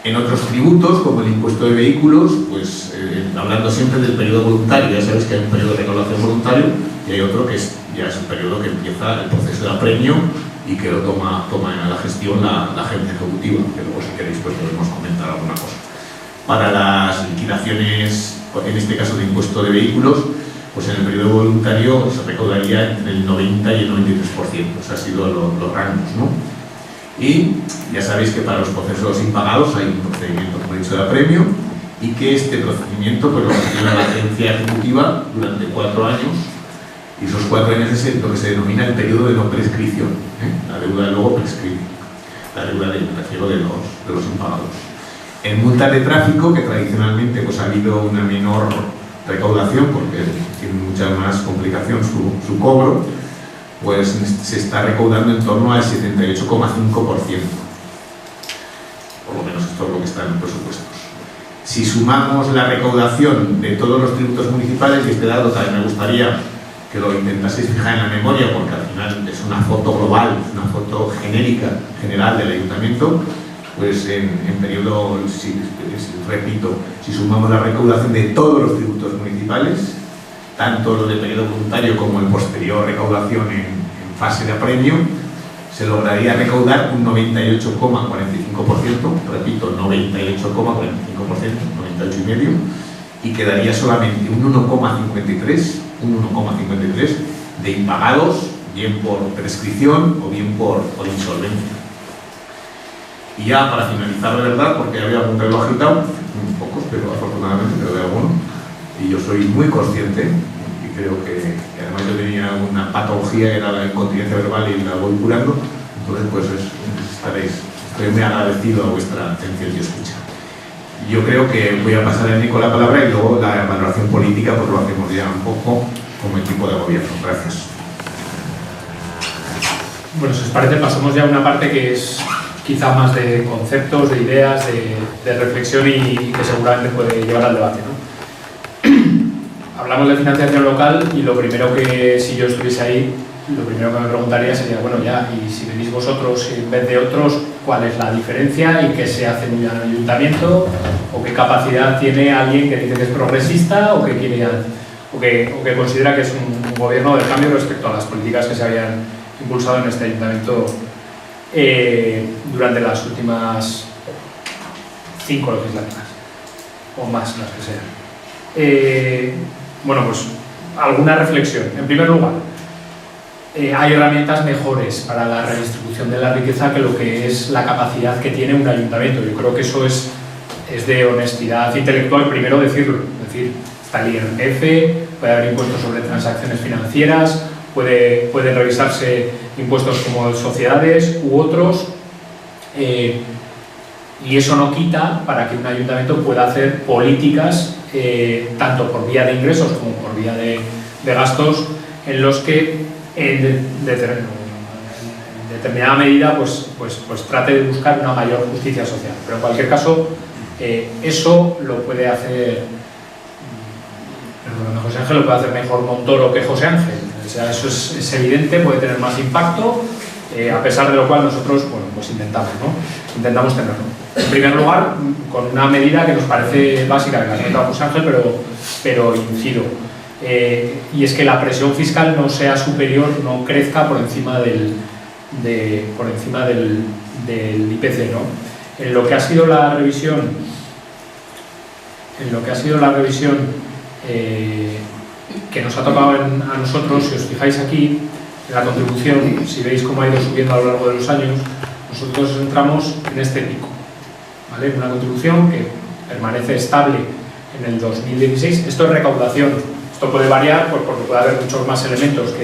En otros tributos, como el impuesto de vehículos, pues hablando siempre del periodo voluntario, ya sabéis que hay un periodo de recaudación voluntario y hay otro que ya es el periodo que empieza el proceso de apremio y que lo toma en la gestión la agencia ejecutiva, que luego si queréis pues podemos comentar alguna cosa. Para las liquidaciones, en este caso de impuesto de vehículos, pues en el periodo voluntario se recaudaría entre el 90 y el 93%, esos han sido los rangos, ¿no? Y ya sabéis que para los procesos impagados hay un procedimiento, como he dicho, de apremio y que este procedimiento pues, lo gestiona la agencia ejecutiva durante 4 años y esos 4 años es lo que se denomina el periodo de no prescripción, la deuda luego prescribe, la deuda de los impagados. En multas de tráfico, que tradicionalmente pues, ha habido una menor recaudación porque tiene mucha más complicación su cobro, pues se está recaudando en torno al 78,5%. Por lo menos esto es lo que está en los presupuestos. Si sumamos la recaudación de todos los tributos municipales, y este dato también me gustaría que lo intentaseis fijar en la memoria, porque al final es una foto global, una foto genérica, general del ayuntamiento, pues en periodo, repito, si sumamos la recaudación de todos los tributos municipales, tanto lo de periodo voluntario como el posterior recaudación en fase de apremio, se lograría recaudar un 98,45%, repito, 98,45%, 98,5%, y quedaría solamente un 1,53 de impagados, bien por prescripción o bien por insolvencia. Y ya para finalizar de verdad, porque había algún reloj agitado, pocos, pero afortunadamente pero de alguno, y yo soy muy consciente, y creo que además yo tenía una patología, era la incontinencia verbal y la voy curando, entonces pues estoy muy agradecido a vuestra atención y escucha. Yo creo que voy a pasar a Nico la palabra y luego la valoración política pues lo hacemos ya un poco como equipo de gobierno. Gracias. Bueno, si os parece, pasamos ya a una parte que es quizá más de conceptos, de ideas, de reflexión y que seguramente puede llevar al debate, ¿no? Hablamos de financiación local y lo primero que, si yo estuviese ahí, lo primero que me preguntaría sería, bueno, ya, y si venís vosotros en vez de otros, ¿cuál es la diferencia y qué se hace muy bien en el ayuntamiento? ¿O qué capacidad tiene alguien que dice que es progresista o que quiere o que considera que es un gobierno del cambio respecto a las políticas que se habían impulsado en este ayuntamiento durante las últimas 5 legislaturas o más, las que sean? Bueno, pues alguna reflexión. En primer lugar, hay herramientas mejores para la redistribución de la riqueza que lo que es la capacidad que tiene un ayuntamiento. Yo creo que eso es de honestidad intelectual primero decirlo. Es decir, está el IRPF, puede haber impuestos sobre transacciones financieras, pueden revisarse impuestos como sociedades u otros, y eso no quita para que un ayuntamiento pueda hacer políticas tanto por vía de ingresos como por vía de gastos en los que en determinada medida pues trate de buscar una mayor justicia social. Pero en cualquier caso eso lo puede hacer, perdón, José Ángel lo puede hacer mejor Montoro que José Ángel. O sea, eso es evidente, puede tener más impacto, a pesar de lo cual nosotros, bueno, pues intentamos tenerlo. En primer lugar, con una medida que nos parece básica, que la ha comentado José Ángel, pero incido. Y es que la presión fiscal no sea superior, no crezca por encima del IPC, ¿no? En lo que ha sido la revisión, que nos ha tocado a nosotros, si os fijáis aquí, en la contribución, si veis cómo ha ido subiendo a lo largo de los años, nosotros entramos en este pico, ¿vale? Una contribución que permanece estable en el 2016. Esto es recaudación. Esto puede variar pues, porque puede haber muchos más elementos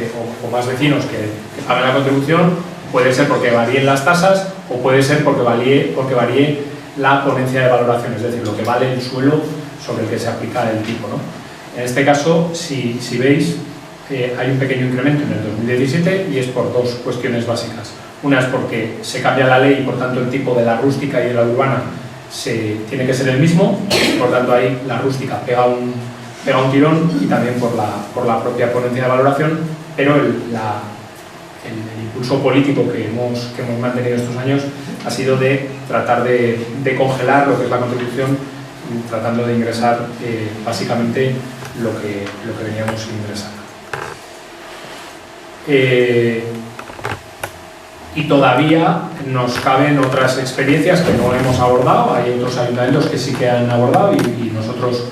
o más vecinos que pagan la contribución. Puede ser porque varíen las tasas o puede ser porque varíe la ponencia de valoración, es decir, lo que vale el suelo sobre el que se aplica el tipo, ¿no? En este caso, si veis, hay un pequeño incremento en el 2017 y es por dos cuestiones básicas. Una es porque se cambia la ley y por tanto el tipo de la rústica y de la urbana tiene que ser el mismo, por tanto ahí la rústica pega un pega un tirón, y también por la propia ponencia de valoración, pero el impulso político que hemos mantenido estos años ha sido de tratar de congelar lo que es la contribución, tratando de ingresar básicamente lo que veníamos ingresando. Y todavía nos caben otras experiencias que no hemos abordado. Hay otros ayuntamientos que sí que han abordado, y nosotros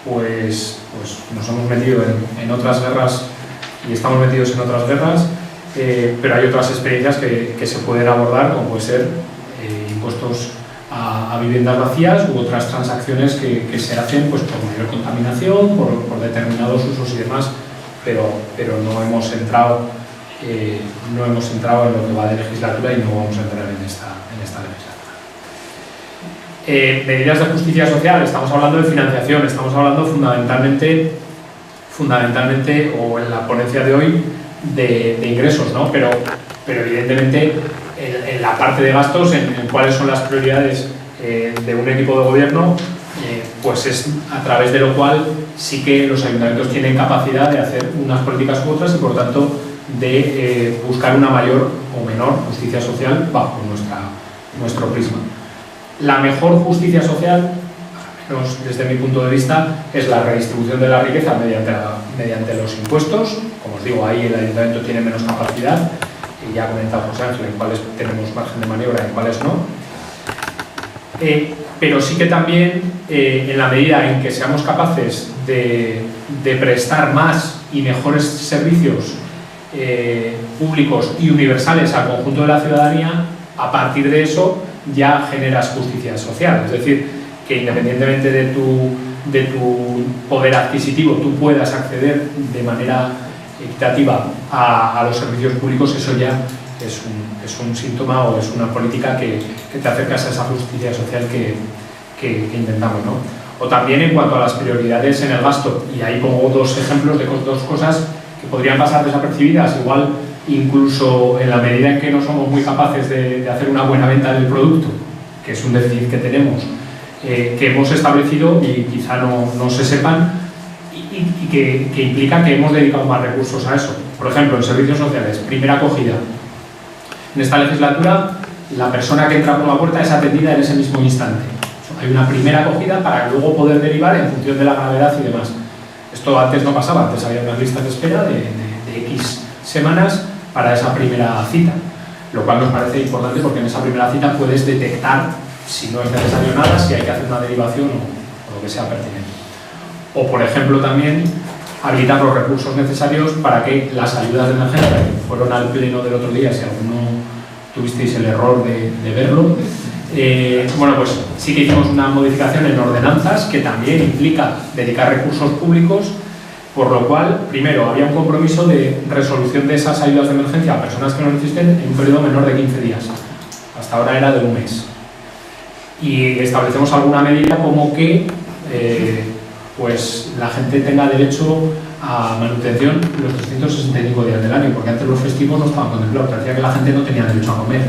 pues nos hemos metido en otras guerras y estamos metidos en otras guerras, pero hay otras experiencias que se pueden abordar, como puede ser impuestos a viviendas vacías, u otras transacciones que se hacen pues por mayor contaminación, por determinados usos y demás, pero no hemos entrado en lo que va de legislatura, y no vamos a entrar en esta legislatura. Medidas de justicia social, estamos hablando de financiación, estamos hablando fundamentalmente, o en la ponencia de hoy, de ingresos, ¿no? Pero evidentemente en la parte de gastos, en cuáles son las prioridades de un equipo de gobierno, pues es a través de lo cual sí que los ayuntamientos tienen capacidad de hacer unas políticas u otras, y por tanto de buscar una mayor o menor justicia social bajo nuestro prisma. La mejor justicia social, al menos desde mi punto de vista, es la redistribución de la riqueza mediante los impuestos. Como os digo, ahí el ayuntamiento tiene menos capacidad, y ya ha comentado José Ángel en cuáles tenemos margen de maniobra y en cuáles no. Pero sí que también, en la medida en que seamos capaces de prestar más y mejores servicios públicos y universales al conjunto de la ciudadanía, a partir de eso ya generas justicia social. Es decir, que independientemente de tu poder adquisitivo, tú puedas acceder de manera equitativa a los servicios públicos. Eso ya es un síntoma, o es una política que te acercas a esa justicia social que intentamos, ¿no? O también en cuanto a las prioridades en el gasto, y ahí pongo dos ejemplos de dos cosas que podrían pasar desapercibidas, igual incluso en la medida en que no somos muy capaces de hacer una buena venta del producto, que es un déficit que tenemos, que hemos establecido y quizá no se sepan, y que implica que hemos dedicado más recursos a eso. Por ejemplo, en servicios sociales, primera acogida. En esta legislatura, la persona que entra por la puerta es atendida en ese mismo instante. Hay una primera acogida para luego poder derivar en función de la gravedad y demás. Esto antes no pasaba, antes había unas listas de espera de X semanas para esa primera cita, lo cual nos parece importante, porque en esa primera cita puedes detectar si no es necesario nada, si hay que hacer una derivación o lo que sea pertinente. O, por ejemplo, también habilitar los recursos necesarios para que las ayudas de emergencia, que fueron al pleno del otro día, si alguno tuvisteis el error de verlo, bueno, pues sí que hicimos una modificación en ordenanzas que también implica dedicar recursos públicos, por lo cual, primero, había un compromiso de resolución de esas ayudas de emergencia a personas que no necesiten en un periodo menor de 15 días. Hasta ahora era de un mes. Y establecemos alguna medida como que pues la gente tenga derecho a manutención los 365 días del año, porque antes los festivos no estaban contemplados, parecía que la gente no tenía derecho a comer.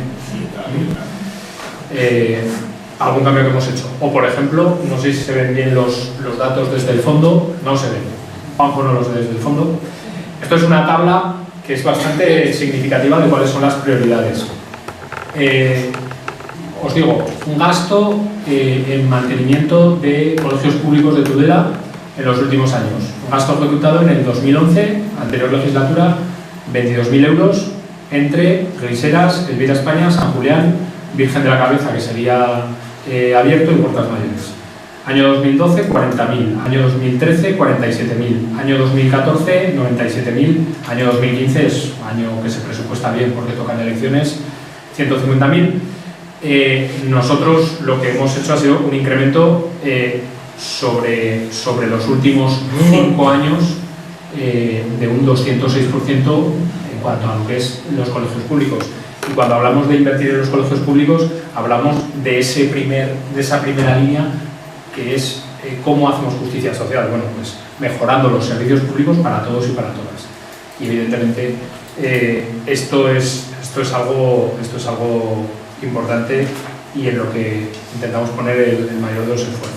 Algún cambio que hemos hecho. O, por ejemplo, no sé si se ven bien los datos desde el fondo, no se ven. Juanjo no los ve desde el fondo. Esto es una tabla que es bastante significativa de cuáles son las prioridades. Os digo, un gasto en mantenimiento de colegios públicos de Tudela en los últimos años. Un gasto ejecutado en el 2011, anterior legislatura, 22.000 euros entre Griseras, Elvira España, San Julián, Virgen de la Cabeza, que sería abierto, y Puertas Mayores. Año 2012, 40.000. Año 2013, 47.000. Año 2014, 97.000. Año 2015, es año que se presupuesta bien porque tocan elecciones, 150.000. Nosotros lo que hemos hecho ha sido un incremento sobre los últimos 5 años de un 206% en cuanto a lo que es los colegios públicos. Y cuando hablamos de invertir en los colegios públicos, hablamos de esa primera línea, que es cómo hacemos justicia social. Bueno, pues mejorando los servicios públicos para todos y para todas. Y evidentemente esto es algo importante, y en lo que intentamos poner el mayor de los esfuerzos.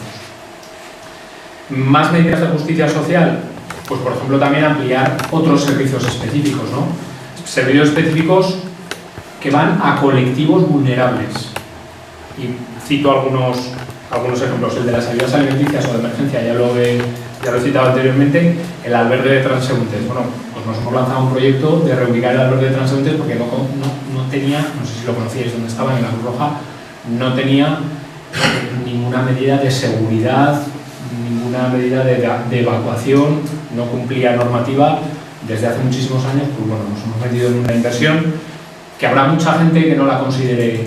Más medidas de justicia social, pues por ejemplo también ampliar otros servicios específicos, ¿no? Servicios específicos que van a colectivos vulnerables. Y cito algunos ejemplos. El de las ayudas alimenticias o de emergencia, ya lo he citado anteriormente, el albergue de transeúntes. Bueno, pues nos hemos lanzado un proyecto de reubicar el albergue de transeúntes porque no tenía, no sé si lo conocíais, donde estaba, en la Cruz Roja, no tenía ninguna medida de seguridad, ninguna medida de evacuación, no cumplía normativa desde hace muchísimos años. Pues bueno, nos hemos metido en una inversión que habrá mucha gente que no la considere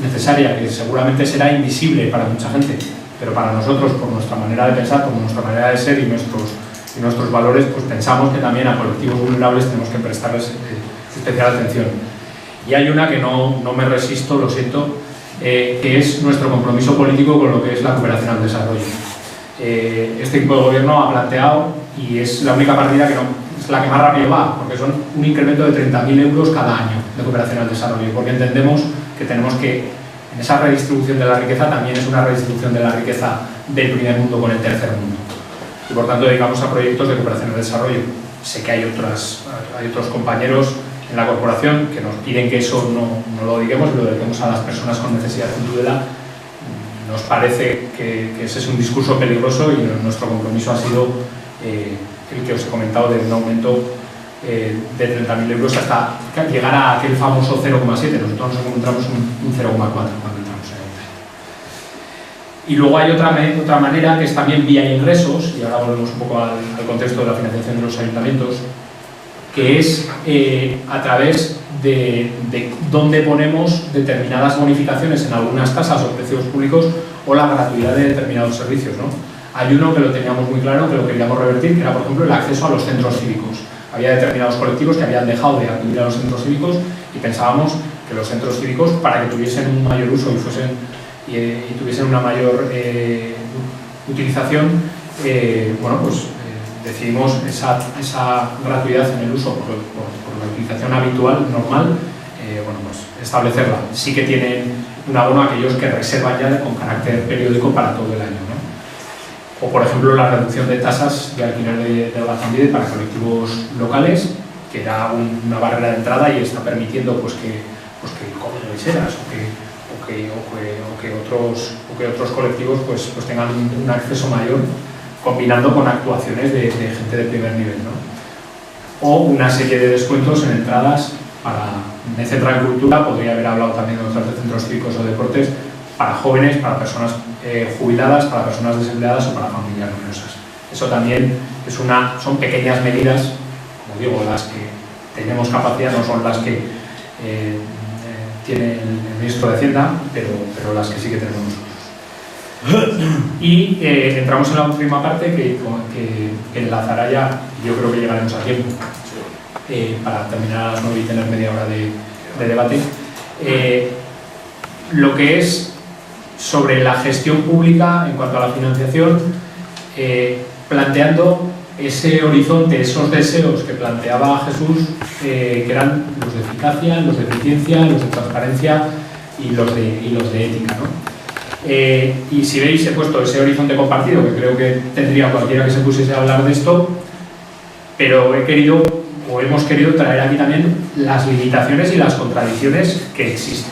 necesaria, que seguramente será invisible para mucha gente, pero para nosotros, por nuestra manera de pensar, por nuestra manera de ser y nuestros valores, pues pensamos que también a colectivos vulnerables tenemos que prestarles especial atención. Y hay una que no me resisto, lo siento, que es nuestro compromiso político con lo que es la cooperación al desarrollo. Este equipo de gobierno ha planteado, y es la única partida que es la que más rápido va, porque son un incremento de 30.000 euros cada año de cooperación al desarrollo, porque entendemos que tenemos que, en esa redistribución de la riqueza, también es una redistribución de la riqueza del primer mundo con el tercer mundo. Y por tanto dedicamos a proyectos de cooperación al desarrollo. Sé que hay otros compañeros en la corporación que nos piden que eso no lo dediquemos, lo dediquemos a las personas con necesidad en Tudela. Nos parece que ese es un discurso peligroso y nuestro compromiso ha sido el que os he comentado, de un aumento de 30.000 euros hasta llegar a aquel famoso 0,7. Nosotros nos encontramos un 0,4 cuando entramos en el. Y luego hay otra manera, que es también vía ingresos, y ahora volvemos un poco al contexto de la financiación de los ayuntamientos, que es a través de dónde ponemos determinadas bonificaciones en algunas tasas o precios públicos, o la gratuidad de determinados servicios, ¿no? Hay uno que lo teníamos muy claro, que lo queríamos revertir, que era, por ejemplo, el acceso a los centros cívicos. Había determinados colectivos que habían dejado de acudir a los centros cívicos y pensábamos que los centros cívicos, para que tuviesen un mayor uso y tuviesen una mayor utilización, bueno, pues decidimos esa gratuidad en el uso por la utilización habitual, normal, bueno, pues establecerla. Sí que tienen un abono aquellos que reservan ya con carácter periódico para todo el año, ¿no? O, por ejemplo, la reducción de tasas de alquiler de Gazambide para colectivos locales, que era una barrera de entrada y está permitiendo pues que Comen Lecheras o que otros colectivos pues tengan un acceso mayor, combinando con actuaciones de gente de primer nivel, ¿no? O una serie de descuentos en entradas en el Centro de Cultura. Podría haber hablado también de otros centros cívicos o deportes, para jóvenes, para personas jubiladas, para personas desempleadas o para familias numerosas. Eso también son pequeñas medidas, como digo, las que tenemos capacidad, no son las que tiene el ministro de Hacienda, pero las que sí que tenemos nosotros. Y entramos en la última parte que enlazará ya, yo creo que llegaremos a tiempo para terminar a las 9 y tener media hora de debate. Lo que es sobre la gestión pública en cuanto a la financiación, planteando ese horizonte, esos deseos que planteaba Jesús, que eran los de eficacia, los de eficiencia, los de transparencia y los de ética, ¿no? Y si veis, he puesto ese horizonte compartido, que creo que tendría cualquiera que se pusiese a hablar de esto, pero hemos querido traer aquí también las limitaciones y las contradicciones que existen,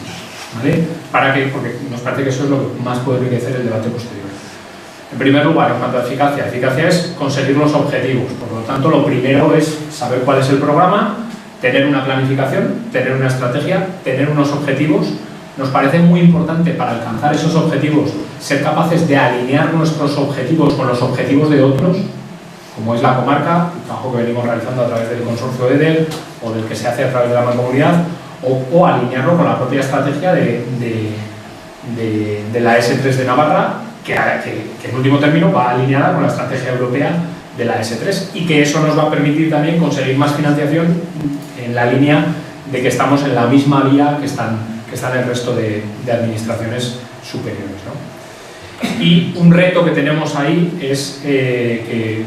¿vale? Porque nos parece que eso es lo que más puede enriquecer el debate posterior. En primer lugar, en cuanto a eficacia es conseguir los objetivos. Por lo tanto, lo primero es saber cuál es el programa, tener una planificación, tener una estrategia, tener unos objetivos. Nos parece muy importante, para alcanzar esos objetivos, ser capaces de alinear nuestros objetivos con los objetivos de otros, como es la comarca, el trabajo que venimos realizando a través del consorcio EDER o del que se hace a través de la mancomunidad, o alinearlo con la propia estrategia de la S3 de Navarra, que en último término va alineada con la estrategia europea de la S3, y que eso nos va a permitir también conseguir más financiación en la línea de que estamos en la misma vía que están el resto de administraciones superiores, ¿no? Y un reto que tenemos ahí es que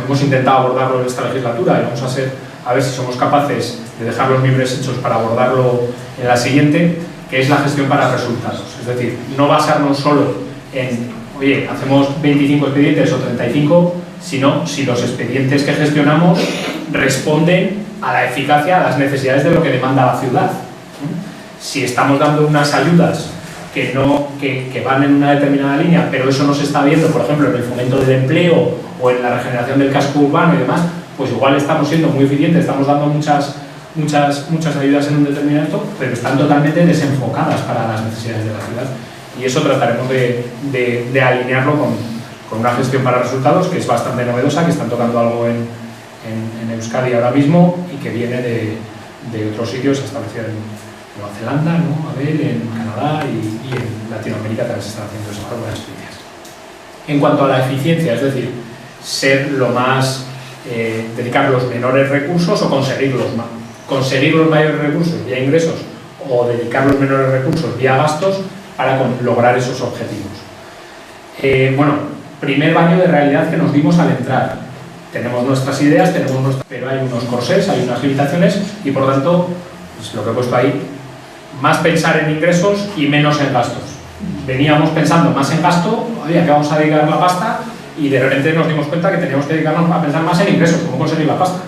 hemos intentado abordarlo en esta legislatura, y vamos a ver si somos capaces de dejar los mimbres hechos para abordarlo en la siguiente, que es la gestión para resultados. Es decir, no basarnos solo en oye, hacemos 25 expedientes o 35, sino si los expedientes que gestionamos responden a la eficacia, a las necesidades de lo que demanda la ciudad. Si estamos dando unas ayudas que van en una determinada línea, pero eso no se está viendo, por ejemplo, en el fomento del empleo o en la regeneración del casco urbano y demás, pues igual estamos siendo muy eficientes, estamos dando muchas ayudas en un determinado, pero están totalmente desenfocadas para las necesidades de la ciudad. Y eso trataremos de alinearlo con una gestión para resultados que es bastante novedosa, que están tocando algo en Euskadi ahora mismo y que viene de otros sitios establecidos en Nueva Zelanda, ¿no? A ver, en Canadá y en Latinoamérica también se están haciendo esas buenas experiencias. En cuanto a la eficiencia, es decir, ser lo más, dedicar los menores recursos o conseguir los mayores recursos vía ingresos o dedicar los menores recursos vía gastos para lograr esos objetivos. Bueno, primer baño de realidad que nos dimos al entrar. Tenemos nuestras ideas, pero hay unos corsés, hay unas limitaciones y por tanto, pues lo que he puesto ahí, más pensar en ingresos y menos en gastos. Veníamos pensando más en gasto, oye, ¿a qué vamos a dedicar la pasta? Y de repente nos dimos cuenta que teníamos que dedicarnos a pensar más en ingresos, cómo conseguir la pasta.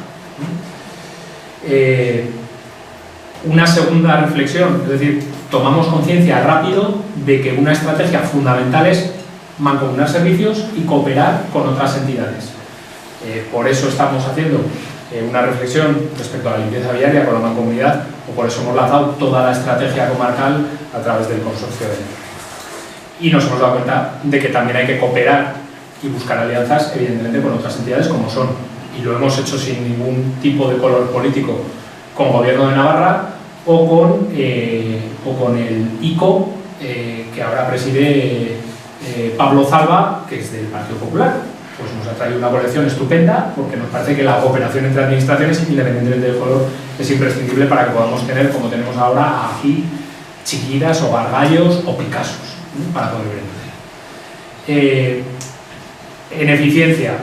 Una segunda reflexión, es decir, tomamos conciencia rápido de que una estrategia fundamental es mancomunar servicios y cooperar con otras entidades. Por eso estamos haciendo una reflexión respecto a la limpieza viaria con la mancomunidad, o por eso hemos lanzado toda la estrategia comarcal a través del consorcio de León. Y nos hemos dado cuenta de que también hay que cooperar y buscar alianzas, evidentemente, con otras entidades como son, y lo hemos hecho sin ningún tipo de color político, con Gobierno de Navarra o con el ICO, que ahora preside Pablo Zalba, que es del Partido Popular. Pues nos ha traído una colección estupenda porque nos parece que la cooperación entre administraciones, independientemente del color, es imprescindible para que podamos tener, como tenemos ahora aquí, Chiquillas o Gargallos o Picassos, ¿no? Para poder ver. En eficiencia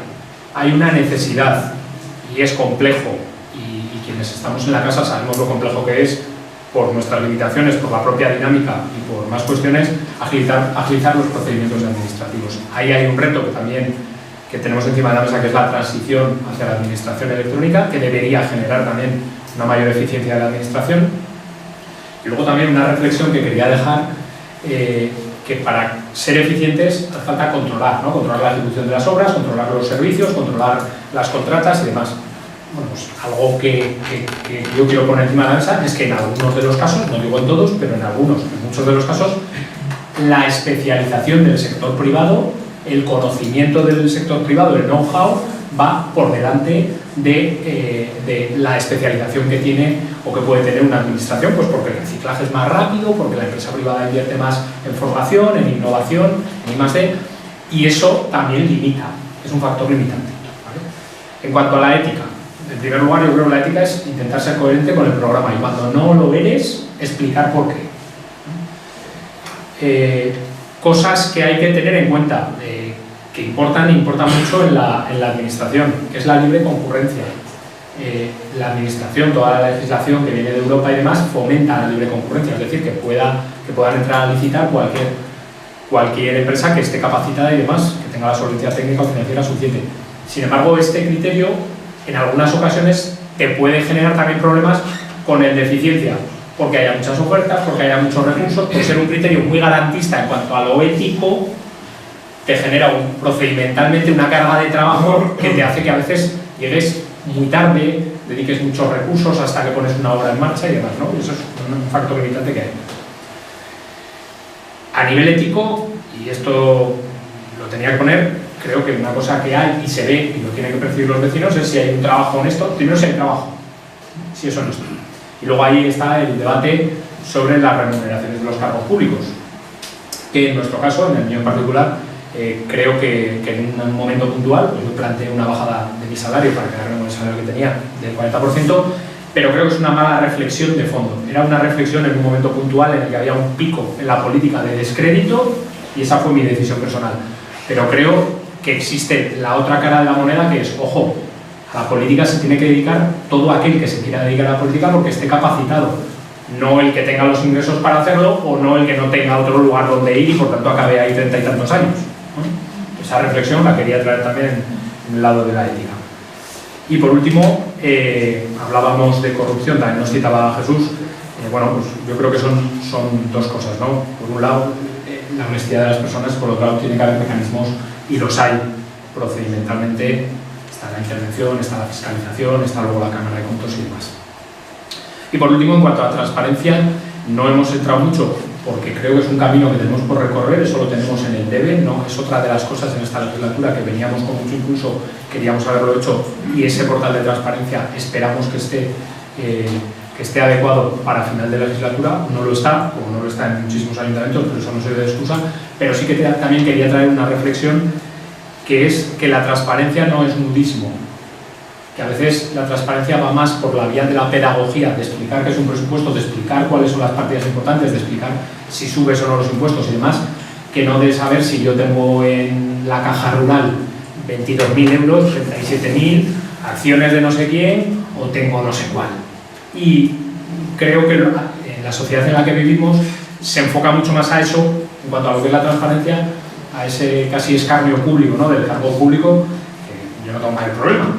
hay una necesidad y es complejo y quienes estamos en la casa sabemos lo complejo que es por nuestras limitaciones, por la propia dinámica y por más cuestiones, agilizar los procedimientos administrativos. Ahí hay un reto que tenemos encima de la mesa, que es la transición hacia la administración electrónica, que debería generar también una mayor eficiencia de la administración. Y luego también una reflexión que quería dejar, que para ser eficientes hace falta controlar, ¿no? Controlar la ejecución de las obras, controlar los servicios, controlar las contratas y demás. Bueno, pues algo que yo quiero poner encima de la mesa es que en algunos de los casos, no digo en todos, pero en muchos de los casos, la especialización del sector privado, el conocimiento del sector privado, el know-how, va por delante de la especialización que tiene o que puede tener una administración, pues porque el reciclaje es más rápido, porque la empresa privada invierte más en formación, en innovación, en I+D, y eso también limita, es un factor limitante, ¿vale? En cuanto a la ética, en primer lugar yo creo que la ética es intentar ser coherente con el programa y cuando no lo eres, explicar por qué. Cosas que hay que tener en cuenta, que importan mucho en la administración, que es la libre concurrencia. La administración, toda la legislación que viene de Europa y demás, fomenta la libre concurrencia, es decir, que puedan entrar a licitar cualquier empresa que esté capacitada y demás, que tenga la solvencia técnica o financiera suficiente. Sin embargo, este criterio en algunas ocasiones te puede generar también problemas con el de eficiencia, porque haya muchas ofertas, porque haya muchos recursos, por ser un criterio muy garantista en cuanto a lo ético, te genera procedimentalmente una carga de trabajo que te hace que a veces llegues muy tarde, dediques muchos recursos hasta que pones una obra en marcha y demás, ¿no? Y eso es un factor limitante que hay. A nivel ético, y esto lo tenía que poner, creo que una cosa que hay y se ve y lo tienen que percibir los vecinos es si hay un trabajo honesto. Primero, si hay trabajo, si es honesto. Y luego ahí está el debate sobre las remuneraciones de los cargos públicos, que en nuestro caso, en el mío en particular, creo que en un momento puntual, pues yo planteé una bajada de mi salario para quedarme con el salario que tenía del 40%, pero creo que es una mala reflexión de fondo. Era una reflexión en un momento puntual en el que había un pico en la política de descrédito y esa fue mi decisión personal. Pero creo que existe la otra cara de la moneda, que es, ojo, a la política se tiene que dedicar todo aquel que se quiera dedicar a la política porque esté capacitado, no el que tenga los ingresos para hacerlo o no el que no tenga otro lugar donde ir y por tanto acabe ahí 30 y tantos años, ¿no? esa reflexión la quería traer también en el lado de la ética. Y por último, hablábamos de corrupción, también nos citaba Jesús. Bueno, pues yo creo que son dos cosas, ¿no? Por un lado, la honestidad de las personas, por otro lado, tiene que haber mecanismos, y los hay procedimentalmente. Está la intervención, está la fiscalización, está luego la Cámara de Cuentos y demás. Y por último, en cuanto a la transparencia, no hemos entrado mucho porque creo que es un camino que tenemos por recorrer, eso lo tenemos en el debe, no es otra de las cosas en esta legislatura que veníamos con mucho impulso, queríamos haberlo hecho, y ese portal de transparencia esperamos que esté adecuado para final de la legislatura. No lo está, como no lo está en muchísimos ayuntamientos, pero eso no sirve de excusa. Pero sí que también quería traer una reflexión, que es que la transparencia no es nudismo, que a veces la transparencia va más por la vía de la pedagogía, de explicar qué es un presupuesto, de explicar cuáles son las partidas importantes, de explicar si subes o no los impuestos y demás, que no de saber si yo tengo en la caja rural 22.000 euros, 37.000, acciones de no sé quién, o tengo no sé cuál. Y creo que en la sociedad en la que vivimos se enfoca mucho más a eso, en cuanto a lo que es la transparencia, a ese casi escarnio público, ¿no?, del cargo público, que yo no tengo mayor problema,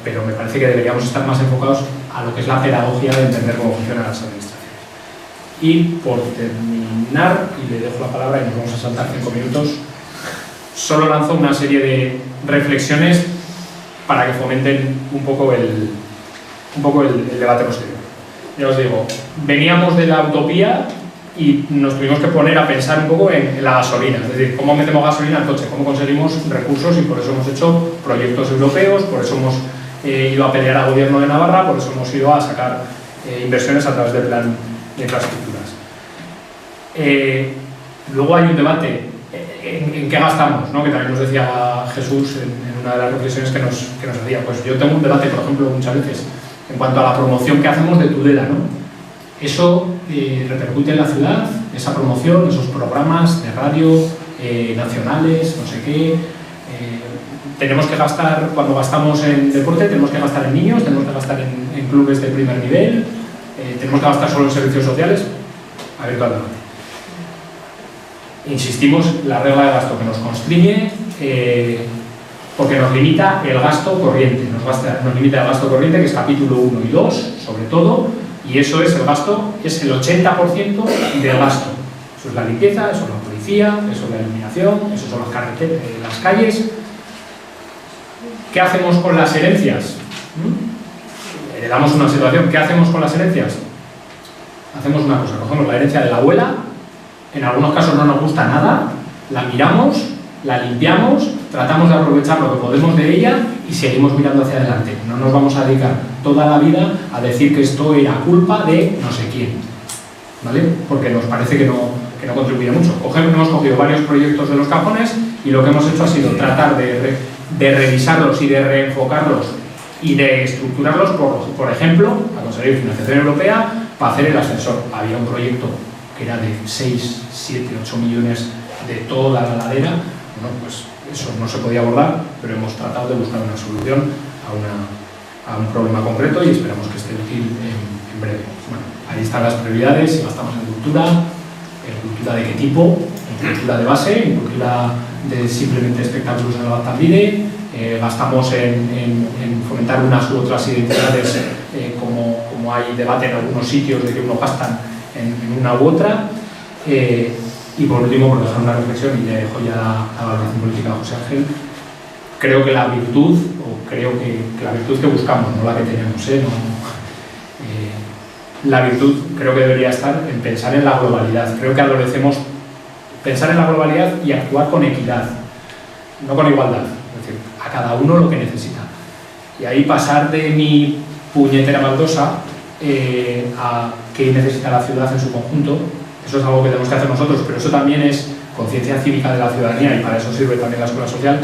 pero me parece que deberíamos estar más enfocados a lo que es la pedagogía de entender cómo funcionan las administraciones. Y por terminar, y le dejo la palabra y nos vamos a saltar 5 minutos, solo lanzo una serie de reflexiones para que fomenten un poco el debate posterior. Ya os digo, veníamos de la utopía y nos tuvimos que poner a pensar un poco en la gasolina, es decir, cómo metemos gasolina al coche, cómo conseguimos recursos, y por eso hemos hecho proyectos europeos, por eso hemos ido a pelear al gobierno de Navarra, por eso hemos ido a sacar inversiones a través del plan de infraestructuras. Luego hay un debate en qué gastamos, ¿no?, que también nos decía Jesús en una de las reflexiones que nos hacía. Pues yo tengo un debate, por ejemplo, muchas veces en cuanto a la promoción que hacemos de Tudela, ¿no? Eso repercute en la ciudad, esa promoción, esos programas de radio nacionales, no sé qué. Tenemos que gastar, cuando gastamos en deporte, tenemos que gastar en niños, tenemos que gastar en clubes de primer nivel, tenemos que gastar solo en servicios sociales. Abierto al debate. Insistimos, la regla de gasto que nos constriñe, porque nos limita el gasto corriente, nos limita el gasto corriente, que es capítulo 1 y 2, sobre todo, y eso es el gasto, es el 80% del gasto. Eso es la limpieza, eso es la policía, eso es la iluminación, eso son las carreteras, las calles. ¿Qué hacemos con las herencias? Heredamos una situación, ¿qué hacemos con las herencias? Hacemos una cosa, cogemos la herencia de la abuela, en algunos casos no nos gusta nada, la miramos, la limpiamos, tratamos de aprovechar lo que podemos de ella y seguimos mirando hacia adelante. No nos vamos a dedicar toda la vida a decir que esto era culpa de no sé quién, ¿vale? Porque nos parece que no contribuye mucho. Hemos cogido varios proyectos de los cajones y lo que hemos hecho ha sido tratar de revisarlos y de reenfocarlos y de estructurarlos, por ejemplo, a conseguir financiación europea para hacer el ascensor. Había un proyecto que era de 6, 7, 8 millones de toda la ladera. Bueno, pues eso no se podía abordar, pero hemos tratado de buscar una solución a un problema concreto y esperamos que esté útil en breve. Bueno, ahí están las prioridades. Si gastamos en cultura de qué tipo, en cultura de base, en cultura de simplemente espectáculos en el Altambide, gastamos en fomentar unas u otras identidades, como hay debate en algunos sitios de que unos gastan en una u otra. Y por último, por dejar una reflexión, y le dejo ya la valoración política a José Ángel, creo que la virtud que buscamos, no la que tenemos, la virtud creo que debería estar en pensar en la globalidad. Creo que adolecemos pensar en la globalidad y actuar con equidad, no con igualdad, es decir, a cada uno lo que necesita. Y ahí pasar de mi puñetera baldosa a qué necesita la ciudad en su conjunto. Eso es algo que tenemos que hacer nosotros, pero eso también es conciencia cívica de la ciudadanía, y para eso sirve también la escuela social.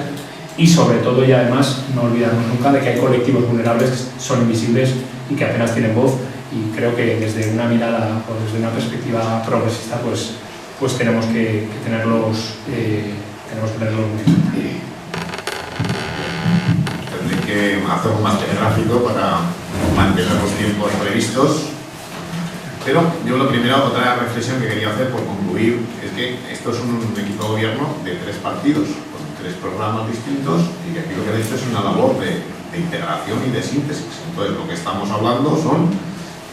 Y sobre todo, y además, no olvidarnos nunca de que hay colectivos vulnerables que son invisibles y que apenas tienen voz, y creo que desde una mirada o desde una perspectiva progresista pues tenemos que tenerlos muy en cuenta. Tendré que hacerlo más telegráfico para mantener los tiempos previstos. Pero yo otra reflexión que quería hacer por concluir es que esto es un equipo de gobierno de 3 partidos, con 3 programas distintos y que aquí lo que han hecho es una labor de integración y de síntesis. Entonces, lo que estamos hablando son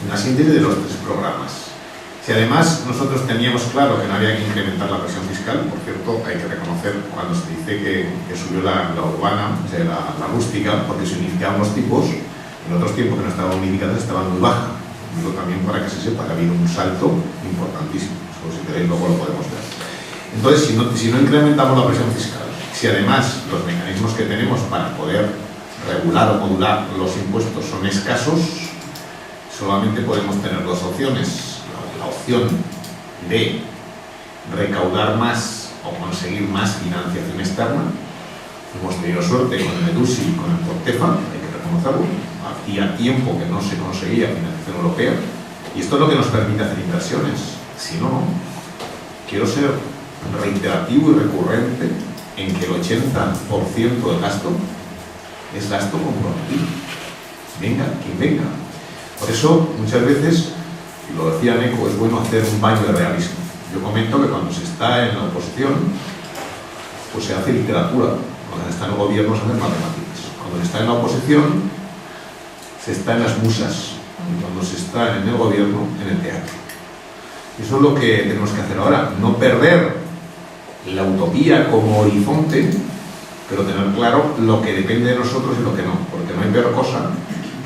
una síntesis de los 3 programas. Si además nosotros teníamos claro que no había que incrementar la presión fiscal, por cierto, hay que reconocer cuando se dice que subió la urbana, o sea, la rústica, porque se unificaban los tipos, en otros tiempos que no estaban unificadas estaban muy bajas. Digo también para que se sepa que ha habido un salto importantísimo. Eso, si queréis, luego lo podemos ver. Entonces, si no incrementamos la presión fiscal, si además los mecanismos que tenemos para poder regular o modular los impuestos son escasos, solamente podemos tener 2 opciones. La opción de recaudar más o conseguir más financiación externa. Hemos tenido suerte con el EDUSI y con el Portefa, hay que reconocerlo. Hacía tiempo que no se conseguía financiación europea y esto es lo que nos permite hacer inversiones. Si no, quiero ser reiterativo y recurrente en que el 80% del gasto es gasto comprometido. Venga, quien venga. Por eso, muchas veces, y lo decía Neco, es bueno hacer un baño de realismo. Yo comento que cuando se está en la oposición, pues se hace literatura. Cuando se está en el gobierno se hacen matemáticas. Cuando se está en la oposición, se está en las musas. Y cuando se está en el gobierno, en el teatro. Eso es lo que tenemos que hacer ahora. No perder la utopía como horizonte, pero tener claro lo que depende de nosotros y lo que no. Porque no hay peor cosa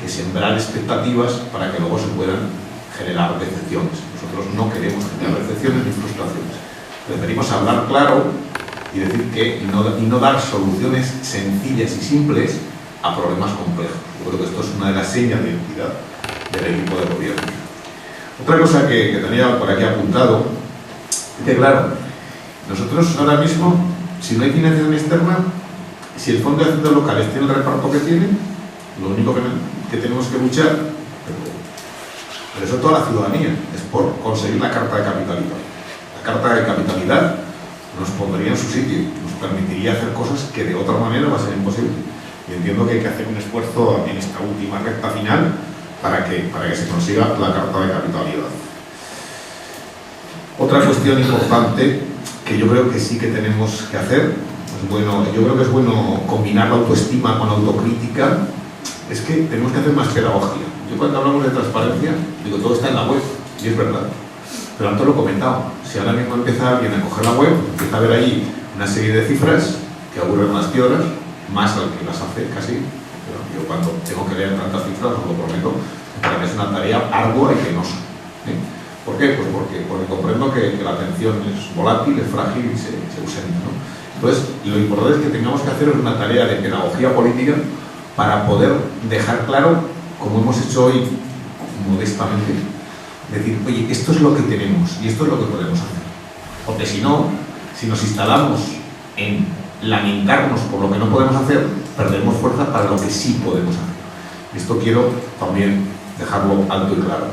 que sembrar expectativas para que luego se puedan generar decepciones. Nosotros no queremos generar decepciones ni frustraciones. Preferimos hablar claro y decir que y no dar soluciones sencillas y simples a problemas complejos. Yo creo que esto es una de las señas de identidad del equipo de gobierno. Otra cosa que tenía por aquí apuntado es que, claro, nosotros ahora mismo, si no hay financiación externa, si el Fondo de Haciendas Locales tiene el reparto que tiene, lo único que tenemos que luchar, pero eso toda la ciudadanía, es por conseguir la carta de capitalidad. La carta de capitalidad nos pondría en su sitio, nos permitiría hacer cosas que de otra manera va a ser imposible. Y entiendo que hay que hacer un esfuerzo en esta última recta final para que se consiga la carta de capitalidad. Otra cuestión importante que yo creo que sí que tenemos que hacer, yo creo que es bueno combinar la autoestima con la autocrítica, es que tenemos que hacer más pedagogía. Yo cuando hablamos de transparencia, digo, todo está en la web, y es verdad. Pero antes lo he comentado, si ahora mismo empieza alguien a coger la web, empieza a ver ahí una serie de cifras que aburren las piedras, más al que las hace casi. Pero yo cuando tengo que leer tantas cifras, os lo prometo, para mí es una tarea ardua y penosa. ¿Por qué? Pues porque comprendo que la atención es volátil, es frágil y se ausenta, ¿no? Entonces, lo importante es que tengamos que hacer una tarea de pedagogía política para poder dejar claro, como hemos hecho hoy modestamente, decir, oye, esto es lo que tenemos y esto es lo que podemos hacer. Porque si no, si nos instalamos en lamentarnos por lo que no podemos hacer, perdemos fuerza para lo que sí podemos hacer. Esto quiero también dejarlo alto y claro.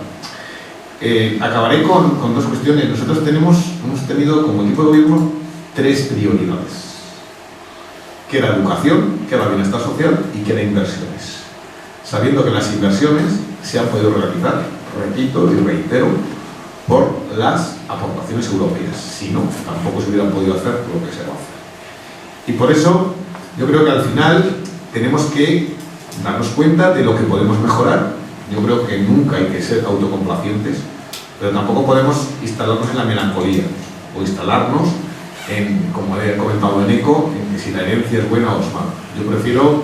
Acabaré con 2 cuestiones. Nosotros hemos tenido como equipo de gobierno 3 prioridades, que era educación, que era bienestar social y que era inversiones. Sabiendo que las inversiones se han podido realizar, repito y reitero, por las aportaciones europeas. Si no, tampoco se hubiera podido hacer lo que se va a hacer. Y por eso, yo creo que al final tenemos que darnos cuenta de lo que podemos mejorar. Yo creo que nunca hay que ser autocomplacientes, pero tampoco podemos instalarnos en la melancolía o instalarnos en, como he comentado en ECO, en que si la herencia es buena o es mala. Yo prefiero,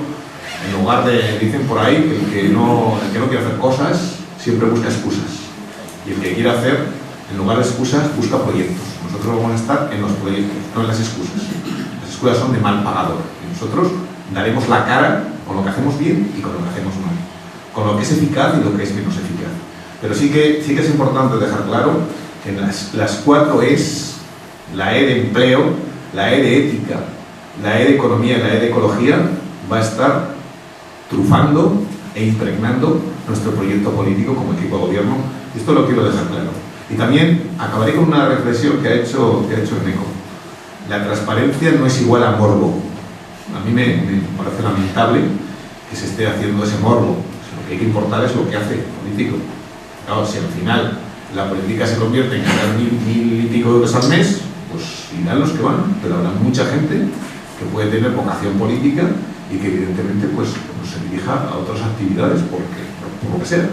en lugar de, dicen por ahí, que el que no quiere hacer cosas siempre busca excusas. Y el que quiere hacer, en lugar de excusas, busca proyectos. Nosotros vamos a estar en los proyectos, no en las excusas. Las excusas son de mal pagador. Y nosotros daremos la cara con lo que hacemos bien y con lo que hacemos mal. Con lo que es eficaz y lo que es menos eficaz. Pero sí que es importante dejar claro que en las 4 E's, la E de empleo, la E de ética, la E de economía y la E de ecología, va a estar trufando e impregnando nuestro proyecto político como equipo de gobierno. Esto lo quiero dejar claro. Y también acabaré con una reflexión que ha hecho Eneco. La transparencia no es igual a morbo. A mí me parece lamentable que se esté haciendo ese morbo. Lo que hay que importar es lo que hace el político. Claro, si al final la política se convierte en ganar 1.000 y pico euros al mes, pues irán los que van, pero habrá mucha gente que puede tener vocación política y que evidentemente pues se dirija a otras actividades por lo que sea.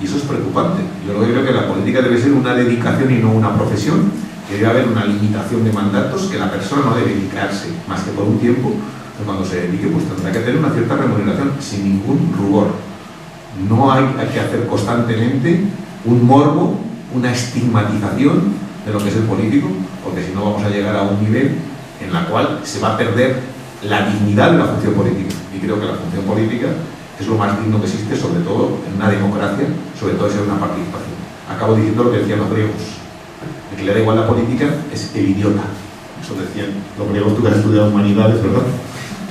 Y eso es preocupante. Yo creo que la política debe ser una dedicación y no una profesión, que debe haber una limitación de mandatos, que la persona no debe dedicarse más que por un tiempo, pero cuando se dedique pues tendrá que tener una cierta remuneración sin ningún rubor. No hay que hacer constantemente un morbo, una estigmatización de lo que es el político, porque si no vamos a llegar a un nivel en la cual se va a perder la dignidad de la función política. Y creo que la función política es lo más digno que existe, sobre todo en una democracia, sobre todo en una participación. Acabo diciendo lo que decían los griegos: el que le da igual la política es el idiota. Eso decían los griegos, tú que has estudiado humanidades, ¿verdad?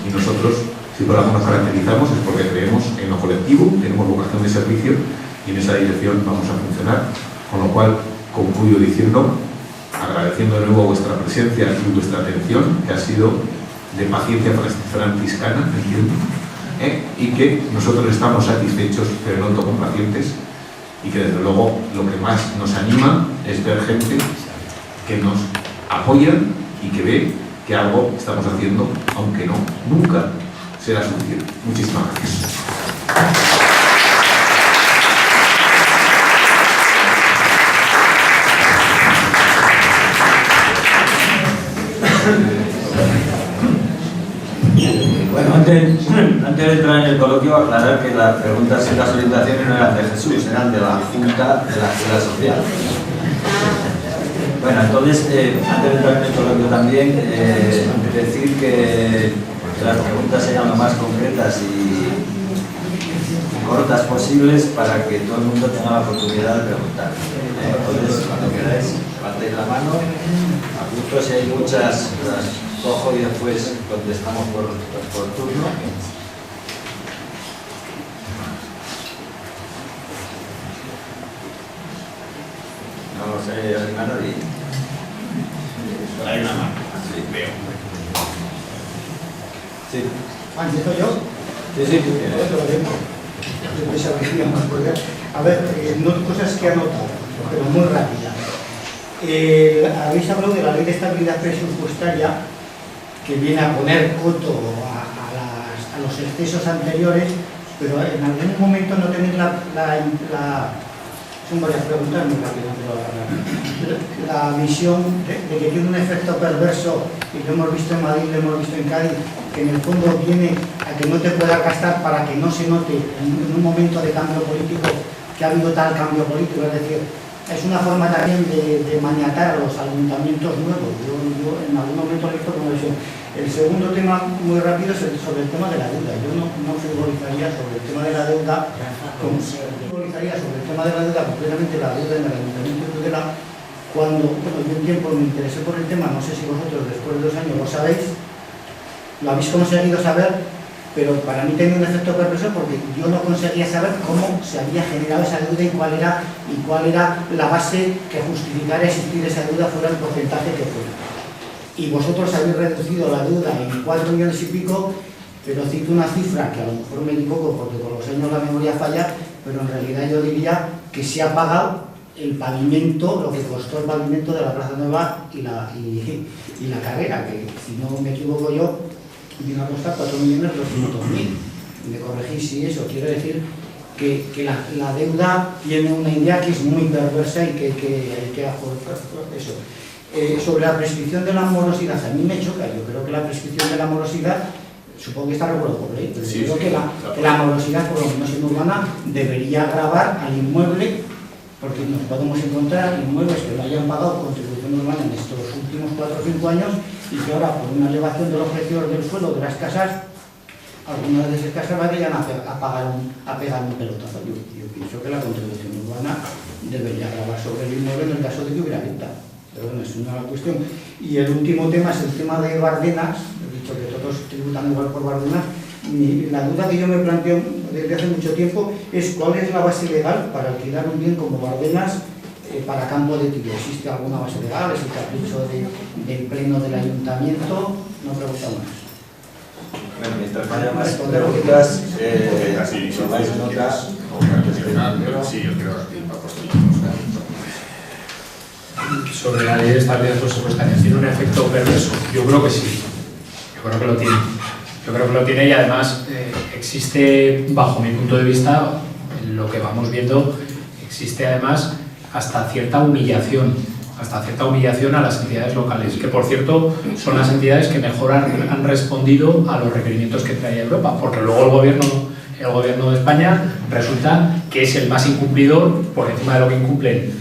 Y nosotros, si por algo nos caracterizamos, es porque creemos en lo colectivo, tenemos vocación de servicio y en esa dirección vamos a funcionar. Con lo cual, concluyo diciendo, agradeciendo de nuevo vuestra presencia y vuestra atención, que ha sido de paciencia franciscana, entiendo, y que nosotros estamos satisfechos, pero no autocomplacientes, y que desde luego lo que más nos anima es ver gente que nos apoya y que ve que algo estamos haciendo, aunque no, nunca será suficiente. Muchísimas gracias. Bueno, antes de entrar en el coloquio, aclarar que las preguntas y las orientaciones no eran de Jesús, eran de la Junta de la Escuela Social. Bueno, entonces, antes de entrar en el coloquio también, decir que las preguntas sean lo más concretas y cortas posibles para que todo el mundo tenga la oportunidad de preguntar. Entonces, cuando queráis, levantéis la mano. A gusto, si hay muchas, las cojo y después contestamos por turno. No sé, anima a nadie. Hay una mano. Sí, veo. Sí. ¿Empiezo yo? Sí, sí. A ver, dos cosas que he anotado, pero muy rápidas. Habéis hablado de la Ley de Estabilidad Presupuestaria, que viene a poner coto a los excesos anteriores, pero en algún momento no tenéis son varias preguntas muy rápidas, pero la visión de que tiene un efecto perverso, y lo hemos visto en Madrid, lo hemos visto en Cádiz, que en el fondo viene a que no te puedas gastar para que no se note en un momento de cambio político que ha habido tal cambio político. Es decir, es una forma también de maniatar a los ayuntamientos nuevos. Yo en algún momento he visto como eso. El segundo tema, muy rápido, es sobre el tema de la deuda. Yo no frivolizaría sobre el tema de la deuda, concretamente la deuda en el Ayuntamiento de Tudela, cuando, yo un tiempo me interesé por el tema, no sé si vosotros después de 2 años lo sabéis, lo habéis conseguido saber, pero para mí tenía un efecto perverso porque yo no conseguía saber cómo se había generado esa deuda y cuál era la base que justificara existir esa deuda fuera el porcentaje que fuera. Y vosotros habéis reducido la deuda en 4 millones y pico, pero cito una cifra que a lo mejor me equivoco porque con los años la memoria falla, pero en realidad yo diría que se ha pagado el pavimento, lo que costó el pavimento de la Plaza Nueva y la carrera, que si no me equivoco yo, vino a costar 4.200.000. Me corregís si eso quiere decir que la deuda tiene una idea que es muy perversa y que hay que aforzar eso. Sobre la prescripción de la morosidad, a mí me choca. Yo creo que la prescripción de la morosidad, supongo que está regulado por ley, pero yo creo que la morosidad, por lo menos en urbana, debería gravar al inmueble, porque nos podemos encontrar inmuebles que lo hayan pagado contribución urbana en estos últimos 4 o 5 años y que ahora, por una elevación de los precios del suelo de las casas, algunas de esas casas vayan a pegar un pelotazo. Yo pienso que la contribución urbana debería gravar sobre el inmueble en el caso de que hubiera venta. Pero bueno, es una cuestión. Y el último tema es el tema de Bardenas. He dicho que todos tributan igual por Bardenas. La duda que yo me planteo desde hace mucho tiempo es cuál es la base legal para alquilar un bien como Bardenas para campo de tiro. ¿Existe alguna base legal? ¿Es el capricho del pleno del ayuntamiento? No pregunto más. Bueno, mientras haya más preguntas, tomáis nota. Sí, yo creo que sobre la ley de estabilidad presupuestaria, ¿tiene un efecto perverso? Yo creo que sí. Yo creo que lo tiene. Yo creo que lo tiene y además existe, bajo mi punto de vista, lo que vamos viendo, existe además hasta cierta humillación a las entidades locales, que por cierto son las entidades que mejor han respondido a los requerimientos que trae Europa, porque luego el gobierno de España resulta que es el más incumplidor por encima de lo que incumplen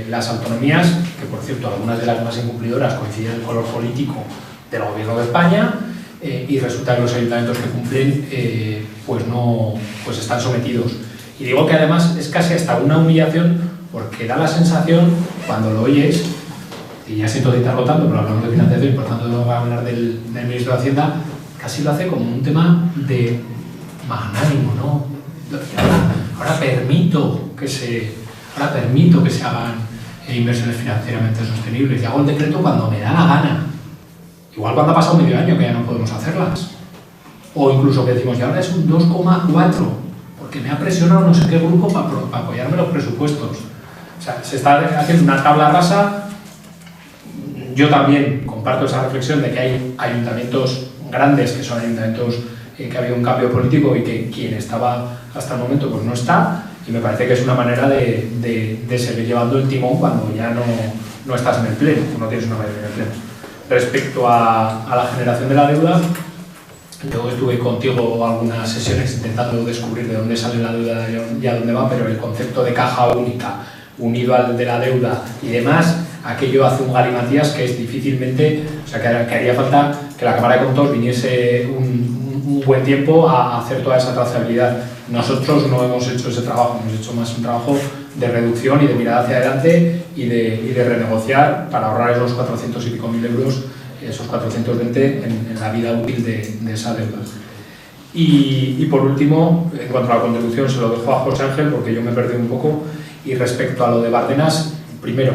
las autonomías, que por cierto algunas de las más incumplidoras coinciden en el color político del gobierno de España, y resulta que los ayuntamientos que cumplen pues están sometidos. Y digo que además es casi hasta una humillación, porque da la sensación, cuando lo oyes, y ya siento citarlo tanto, pero hablamos de financiación y por tanto no va a hablar del ministro de Hacienda, casi lo hace como un tema de magnánimo, ¿no? Ahora permito que se hagan inversiones financieramente sostenibles y hago el decreto cuando me da la gana. Igual cuando ha pasado medio año que ya no podemos hacerlas. O incluso que decimos, y ahora es un 2,4, porque me ha presionado no sé qué grupo para apoyarme los presupuestos. O sea, se está haciendo una tabla rasa. Yo también comparto esa reflexión de que hay ayuntamientos grandes, que son ayuntamientos que ha habido un cambio político y que quien estaba hasta el momento pues no está, y me parece que es una manera de seguir llevando el timón cuando ya no estás en el pleno, no tienes una mayoría en el pleno. Respecto a la generación de la deuda, yo estuve contigo algunas sesiones intentando descubrir de dónde sale la deuda y a dónde va, pero el concepto de caja única unido al de la deuda y demás, aquello hace un galimatías que es difícilmente, o sea, que haría falta que la Cámara de Contos viniese un buen tiempo a hacer toda esa trazabilidad. Nosotros no hemos hecho ese trabajo, hemos hecho más un trabajo de reducción y de mirar hacia adelante y de renegociar para ahorrar esos 400 y pico mil euros, esos 420 en la vida útil de esa deuda. Y por último, en cuanto a la contribución, se lo dejo a José Ángel porque yo me perdí un poco. Y respecto a lo de Bárdenas, primero,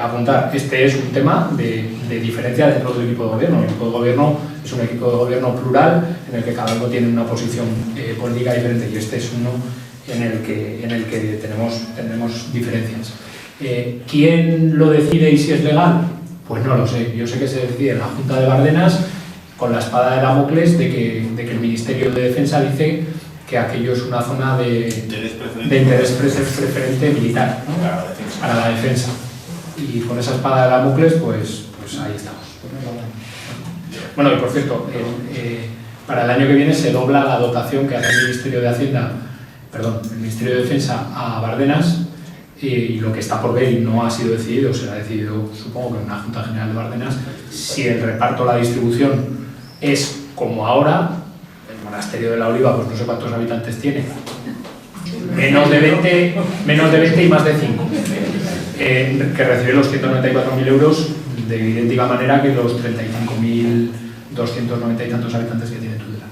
apuntar, este es un tema de diferencia dentro del equipo de gobierno. El equipo de gobierno es un equipo de gobierno plural en el que cada uno tiene una posición política diferente, y este es uno en el que tenemos diferencias. ¿Quién lo decide y si es legal? Pues no lo sé. Yo sé que se decide en la Junta de Bárdenas con la espada de Damocles de que el Ministerio de Defensa dice que aquello es una zona de interés preferente militar, ¿no? Para la defensa. Y con esa espada de Damocles, pues ahí estamos. Bueno, y por cierto, para el año que viene se dobla la dotación que hace el Ministerio de Defensa a Bárdenas, y lo que está por ver y no ha sido decidido, será decidido supongo que en una Junta General de Bárdenas, si el reparto, la distribución es como ahora. El Monasterio de la Oliva, pues no sé cuántos habitantes tiene, menos de 20 y más de 5, que recibe los 194.000 euros de idéntica manera que los 35.290 y tantos habitantes que tiene Tudela.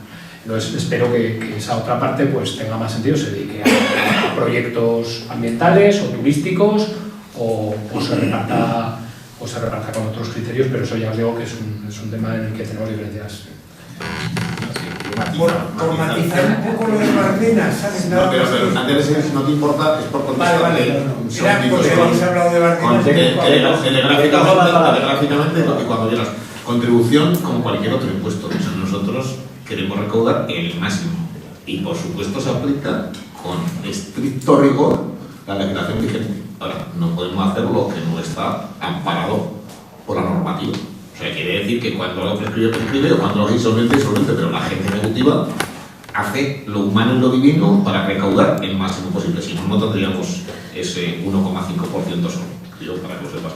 Entonces espero que esa otra parte pues tenga más sentido, se dedique a proyectos ambientales o turísticos o se reparta con otros criterios, pero eso ya os digo que es un tema en el que tenemos diferencias. Por matizar un poco lo de Bárdenas, ¿sabes? No, pero Andrés, si no te importa, es por contestar. Vale. Mira, porque habéis hablado de Bárdenas. Telegráficamente, lo que cuando quieras. Contribución como cualquier otro impuesto. O sea, nosotros queremos recaudar el máximo. Y por supuesto se aplica con estricto rigor la legislación vigente. Ahora, no podemos hacer lo que no está amparado por la normativa. O sea, quiere decir que cuando algo prescribe, o cuando algo es insolvente, pero la gente ejecutiva hace lo humano y lo divino para recaudar el máximo posible. Si no, no tendríamos ese 1,5% solo. Yo, para que lo sepas.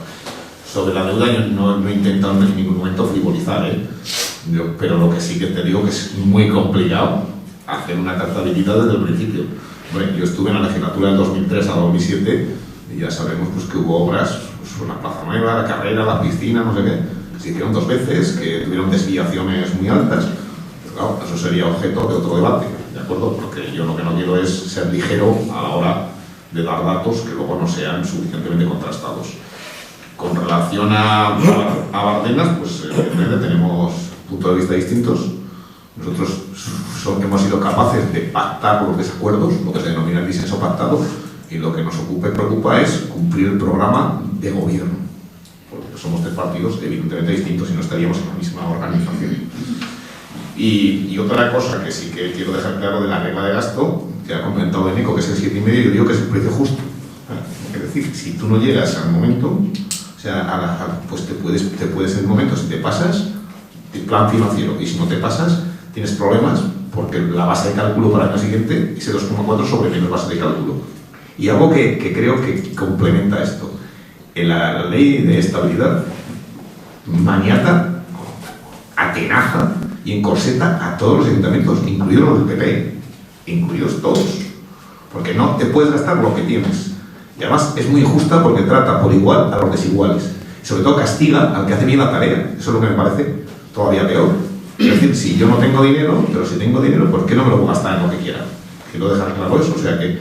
Sobre la deuda, yo no he intentado en ningún momento frivolizar, pero lo que sí que te digo que es muy complicado hacer una trazabilidad desde el principio. Bueno, yo estuve en la legislatura del 2003 a 2007 y ya sabemos pues, que hubo obras, pues, una plaza nueva, la carrera, la piscina, no sé qué. Se hicieron 2 veces, que tuvieron desviaciones muy altas. Pero claro, eso sería objeto de otro debate, ¿de acuerdo? Porque yo lo que no quiero es ser ligero a la hora de dar datos que luego no sean suficientemente contrastados. Con relación a Bárdenas, pues evidentemente tenemos puntos de vista distintos. Nosotros hemos sido capaces de pactar los desacuerdos, lo que se denomina el disenso pactado, y lo que nos ocupa y preocupa es cumplir el programa de gobierno. Porque somos 3 partidos evidentemente distintos y no estaríamos en la misma organización. Y otra cosa que sí que quiero dejar claro de la regla de gasto, que ha comentado Eneco, que es el 7,5, yo digo que es el precio justo. Es decir, si tú no llegas al momento, o sea, pues te puedes en el momento, si te pasas, el plan financiero, y si no te pasas, tienes problemas, porque la base de cálculo para el año siguiente, ese 2,4 sobre menos base de cálculo. Y algo que creo que complementa esto, en la ley de estabilidad maniata, atenaza y encorseta a todos los ayuntamientos, incluidos los del PP, incluidos todos, porque no te puedes gastar lo que tienes. Y además es muy injusta porque trata por igual a los desiguales. Y sobre todo castiga al que hace bien la tarea. Eso es lo que me parece todavía peor. Es decir, si yo no tengo dinero, pero si tengo dinero, ¿por qué no me lo puedo gastar en lo que quiera? Quiero dejar claro eso. O sea que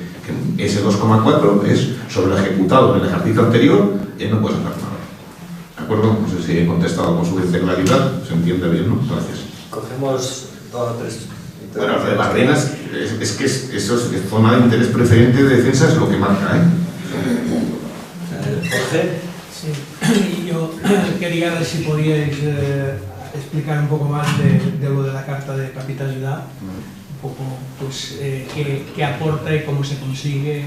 ese 2,4 es sobre el ejecutado en el ejercicio anterior y ahí no puedes hacer nada. ¿De acuerdo? No sé si he contestado con suficiente claridad. Se entiende bien, ¿no? Gracias. Cogemos 2 o 3. Bueno, lo de Bardenas, es que eso es zona de interés preferente de defensa, es lo que marca, ¿eh? Jorge. Sí, yo quería ver si podíais explicar un poco más de lo de la carta de capitalidad, un poco pues qué aporta y cómo se consigue.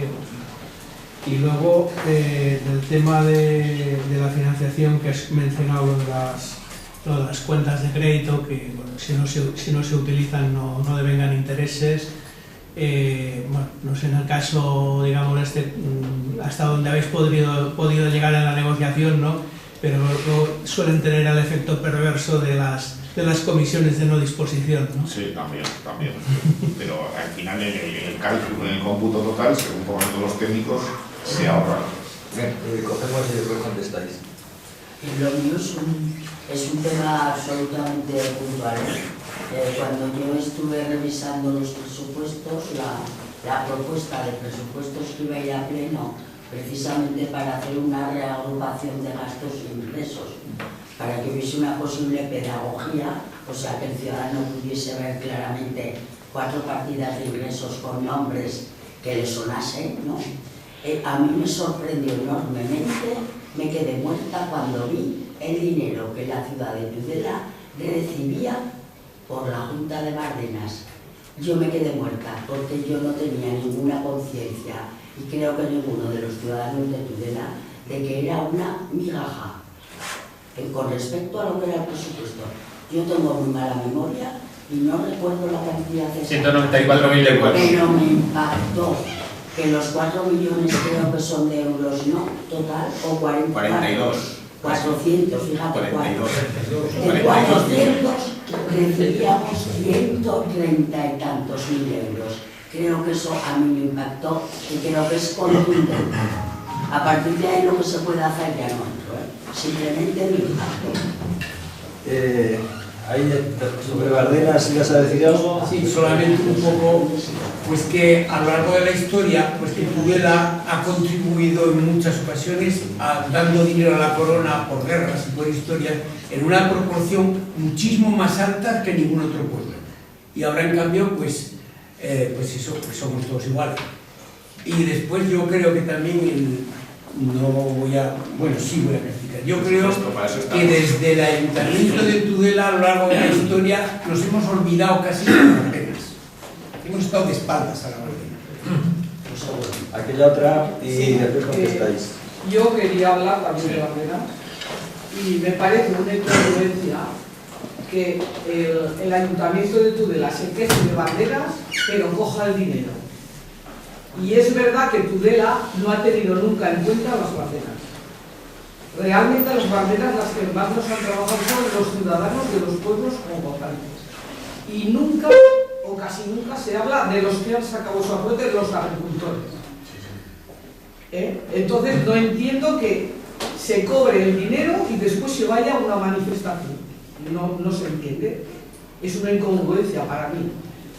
Y luego del tema de la financiación que has mencionado, lo de las cuentas de crédito, que bueno, si no se utilizan no devengan intereses. Bueno, no sé en el caso, digamos, hasta donde habéis podido llegar en la negociación, ¿no? Pero luego suelen tener el efecto perverso de las comisiones de no disposición, ¿no? Sí, también. Pero al final el cálculo, en el cómputo total, según pongan todos los técnicos, se ahorra. Bien, cogemos y después contestáis. Lo mío es un tema absolutamente puntual. Cuando yo estuve revisando los presupuestos, la propuesta de presupuestos que iba a ir a pleno precisamente para hacer una reagrupación de gastos e ingresos, para que hubiese una posible pedagogía, o sea que el ciudadano pudiese ver claramente 4 partidas de ingresos con nombres que le sonasen, ¿no? A mí me sorprendió enormemente, me quedé muerta cuando vi el dinero que la ciudad de Tudela recibía por la Junta de Bardenas. Yo me quedé muerta porque yo no tenía ninguna conciencia, y creo que ninguno de los ciudadanos de Tudela, de que era una migaja con respecto a lo que era el presupuesto. Yo tengo muy mala memoria y no recuerdo la cantidad de 194.000 euros. Pero me impactó que los 4 millones creo que son de euros, ¿no? Total, o 42. 400, fíjate, 42. de 400 recibíamos 130 y tantos mil euros. Creo que eso a mí me impactó y creo que es contundente. A partir de ahí lo que se puede hacer ya no entro, simplemente me impactó. Ahí sobre Bardenas, ¿ibas a decir algo? Sí, solamente un poco, pues que a lo largo de la historia, pues que Tudela ha contribuido en muchas ocasiones dando dinero a la corona por guerras y por historias en una proporción muchísimo más alta que ningún otro pueblo. Y ahora en cambio, pues eso, pues somos todos iguales. Y después yo creo que también no voy a... Bueno, sí voy a criticar. Yo creo que desde el Ayuntamiento de Tudela a lo largo de la historia nos hemos olvidado casi de las Bardenas. Hemos estado de espaldas a la Bardena. Aquella otra y sí, después contestáis. Yo quería hablar también de Bardenas y me parece una incongruencia que el Ayuntamiento de Tudela se queje de Bardenas pero coja el dinero. Y es verdad que Tudela no ha tenido nunca en cuenta a las Bardenas. Realmente las Bardenas las que más nos han trabajado son los ciudadanos de los pueblos congotantes. Y nunca, o casi nunca, se habla de los que han sacado su aporte, los agricultores. Entonces no entiendo que se cobre el dinero y después se vaya a una manifestación. No se entiende. Es una incongruencia para mí.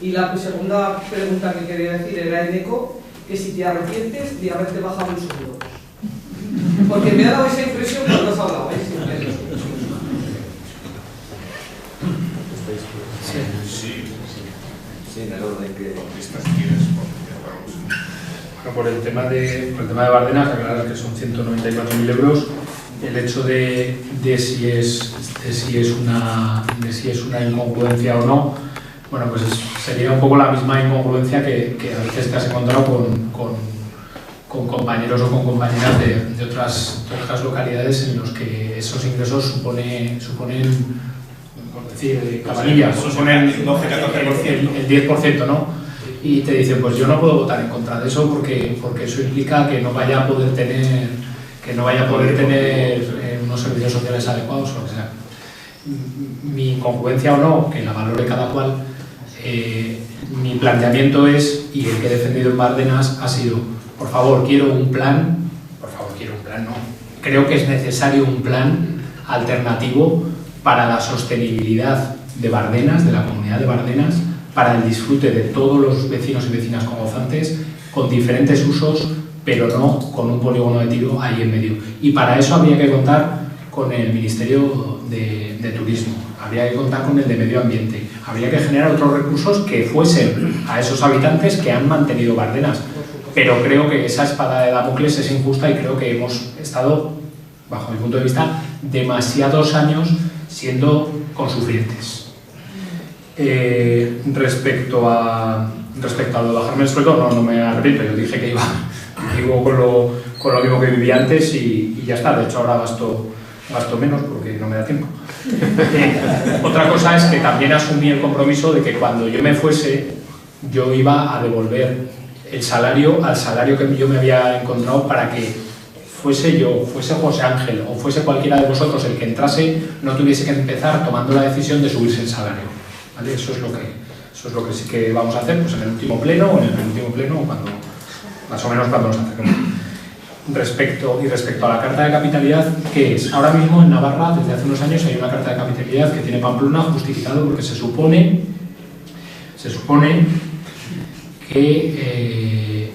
Y la segunda pregunta que quería decir era Eneco, que si te arrepientes de haberte bajado un sueldo. Porque me ha dado esa impresión cuando has hablado, Sí, en el orden que... Bueno, por el tema de Bardenas, aclarar que son 194.000 euros el hecho de si es una incongruencia o no, bueno, pues sería un poco la misma incongruencia que a veces te has encontrado con compañeros o con compañeras de otras localidades en los que esos ingresos suponen por decir, cabanillas, suponen el 10%, ¿no? Y te dicen, pues yo no puedo votar en contra de eso porque eso implica que no vaya a poder tener unos servicios sociales adecuados o lo que sea. Mi incongruencia o no, que la valore cada cual, mi planteamiento es, y el que he defendido en Bárdenas ha sido, por favor, quiero un plan, no. Creo que es necesario un plan alternativo para la sostenibilidad de Bárdenas, de la comunidad de Bárdenas, para el disfrute de todos los vecinos y vecinas comozantes, con diferentes usos, pero no con un polígono de tiro ahí en medio. Y para eso habría que contar con el Ministerio de Turismo, habría que contar con el de Medio Ambiente, habría que generar otros recursos que fuesen a esos habitantes que han mantenido Bárdenas. Pero creo que esa espada de Damocles es injusta y creo que hemos estado, bajo mi punto de vista, demasiados años siendo consufrientes. Respecto a lo de bajarme el sueldo, no me arrepiento. Yo dije que iba con lo mismo que vivía antes y ya está. De hecho, ahora gasto menos porque no me da tiempo. Otra cosa es que también asumí el compromiso de que cuando yo me fuese, yo iba a devolver el salario al salario que yo me había encontrado, para que fuese yo, fuese José Ángel o fuese cualquiera de vosotros el que entrase, no tuviese que empezar tomando la decisión de subirse el salario, ¿vale? Eso es lo que sí que vamos a hacer, pues en el último pleno o en el penúltimo pleno, cuando, más o menos cuando nos acerquemos. Respecto a la carta de capitalidad, ¿qué es? Ahora mismo en Navarra, desde hace unos años, hay una carta de capitalidad que tiene Pamplona justificado porque se supone que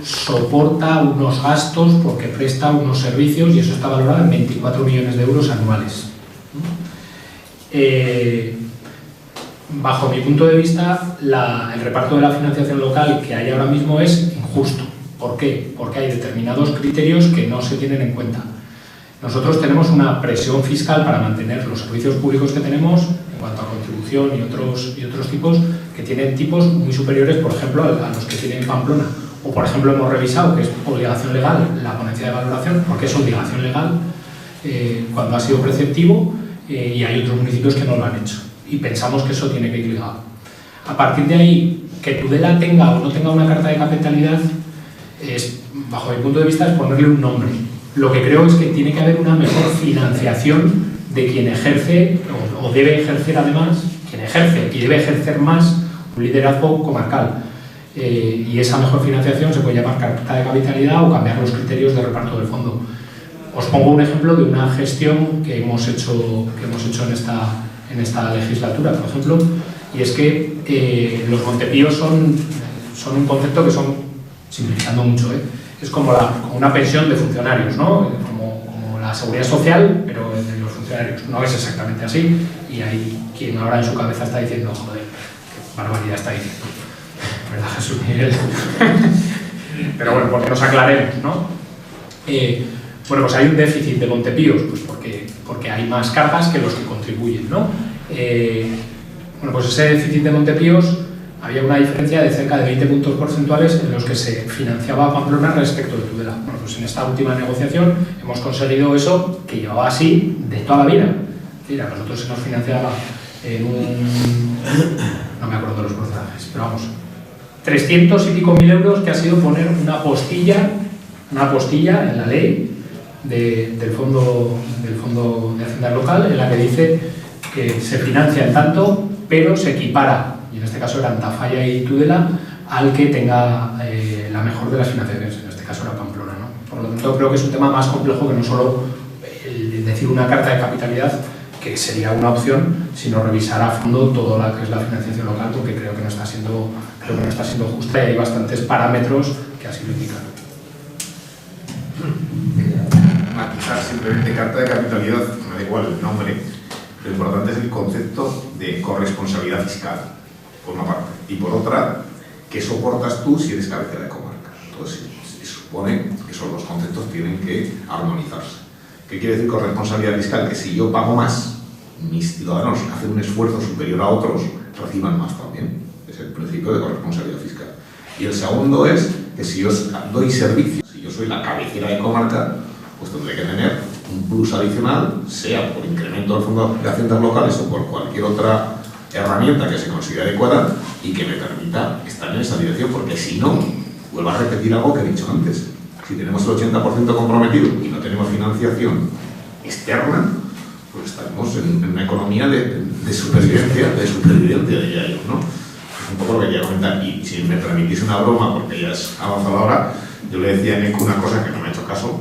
soporta unos gastos porque presta unos servicios, y eso está valorado en 24 millones de euros anuales. Bajo mi punto de vista, el reparto de la financiación local que hay ahora mismo es injusto. ¿Por qué? Porque hay determinados criterios que no se tienen en cuenta. Nosotros tenemos una presión fiscal para mantener los servicios públicos que tenemos, en cuanto a contribución y otros tipos, que tienen tipos muy superiores, por ejemplo, a los que tiene Pamplona. O, por ejemplo, hemos revisado que es obligación legal la ponencia de valoración, porque es obligación legal cuando ha sido preceptivo, y hay otros municipios que no lo han hecho. Y pensamos que eso tiene que ir ligado. A partir de ahí, que Tudela tenga o no tenga una carta de capitalidad, bajo mi punto de vista, es ponerle un nombre. Lo que creo es que tiene que haber una mejor financiación de quien ejerce, o debe ejercer además, quien ejerce y debe ejercer más un liderazgo comarcal. Y esa mejor financiación se puede llamar carta de capitalidad o cambiar los criterios de reparto del fondo. Os pongo un ejemplo de una gestión que hemos hecho en esta legislatura, por ejemplo, y es que los montepíos son un concepto que son, simplificando mucho, es como una pensión de funcionarios, ¿no? Como la seguridad social, pero de los funcionarios. No es exactamente así, y hay quien ahora en su cabeza está diciendo, joder, qué barbaridad está diciendo, ¿verdad, Jesús Miguel? Pero bueno, porque nos aclaremos, ¿no? Bueno, pues hay un déficit de montepíos, pues porque hay más carpas que los que contribuyen, ¿no? Bueno, pues ese déficit de montepíos, había una diferencia de cerca de 20 puntos porcentuales en los que se financiaba Pamplona respecto de Tudela. Bueno, pues en esta última negociación hemos conseguido eso, que llevaba así de toda la vida. Mira, a nosotros se nos financiaba en no me acuerdo de los porcentajes, pero vamos, 300 y pico mil euros, que ha sido poner una postilla en la ley del fondo de Hacienda Local, en la que dice que se financia en tanto, pero se equipara, y en este caso eran Tafalla y Tudela, al que tenga la mejor de las financiaciones, en este caso era Pamplona, ¿no? Por lo tanto, creo que es un tema más complejo que no solo el decir una carta de capitalidad, que sería una opción, sino revisar a fondo todo lo que es la financiación local, porque creo que no está siendo justa, y hay bastantes parámetros que así lo indican. Matizar simplemente carta de capitalidad, me da igual el nombre, lo importante es el concepto de corresponsabilidad fiscal, por una parte, y por otra, ¿qué soportas tú si eres cabecera de comarca? Entonces, se supone que esos dos conceptos tienen que armonizarse. ¿Qué quiere decir con responsabilidad fiscal? Que si yo pago más, mis ciudadanos hacen un esfuerzo superior a otros, reciban más también. Es el principio de corresponsabilidad fiscal. Y el segundo es que si yo doy servicio, si yo soy la cabecera de comarca, pues tendré que tener un plus adicional, sea por incremento del fondo de haciendas locales o por cualquier otra herramienta que se considere adecuada y que me permita estar en esa dirección, porque si no, vuelvo a repetir algo que he dicho antes. Si tenemos el 80% comprometido y no tenemos financiación externa, pues estaremos en una economía de supervivencia, diría yo, ¿no? Es un poco lo que quería comentar. Y si me permitís una broma, porque ya es avanzado ahora, yo le decía a Neco una cosa que no me ha hecho caso,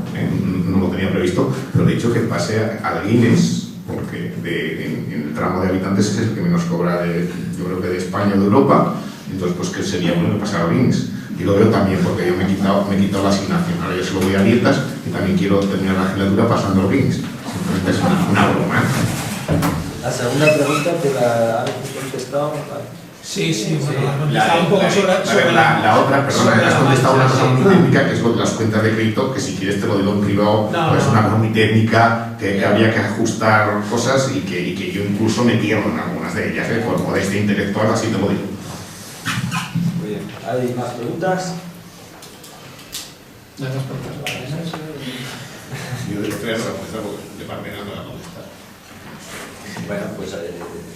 no lo tenía previsto, pero le he dicho que pase al Guinness, porque en el tramo de habitantes es el que menos cobra, yo creo que de España o de Europa, entonces pues que sería bueno que pasara al Guinness. Y lo veo también porque yo me he quitado la asignación, ahora yo solo voy a dietas y también quiero terminar la legislatura pasando al Guinness. Simplemente es una broma. La segunda pregunta te la has contestado. Sí, bueno, la otra, perdona, has contestado una cosa muy técnica, que es lo de las cuentas de crédito, que si quieres te lo digo en privado, pues es una cosa muy técnica, que habría que ajustar cosas y que yo incluso me pierdo en algunas de ellas, por modestia intelectual, así te lo digo. Muy bien. ¿Hay más preguntas? No hay más preguntas. Yo de los tres respuestas porque de parte no la contestar. Bueno, pues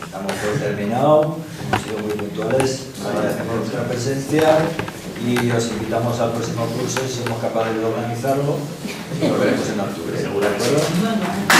estamos por terminado, hemos sido muy puntuales, agradecemos vuestra presencia y os invitamos al próximo curso si somos capaces de organizarlo y nos veremos en octubre, ¿de acuerdo?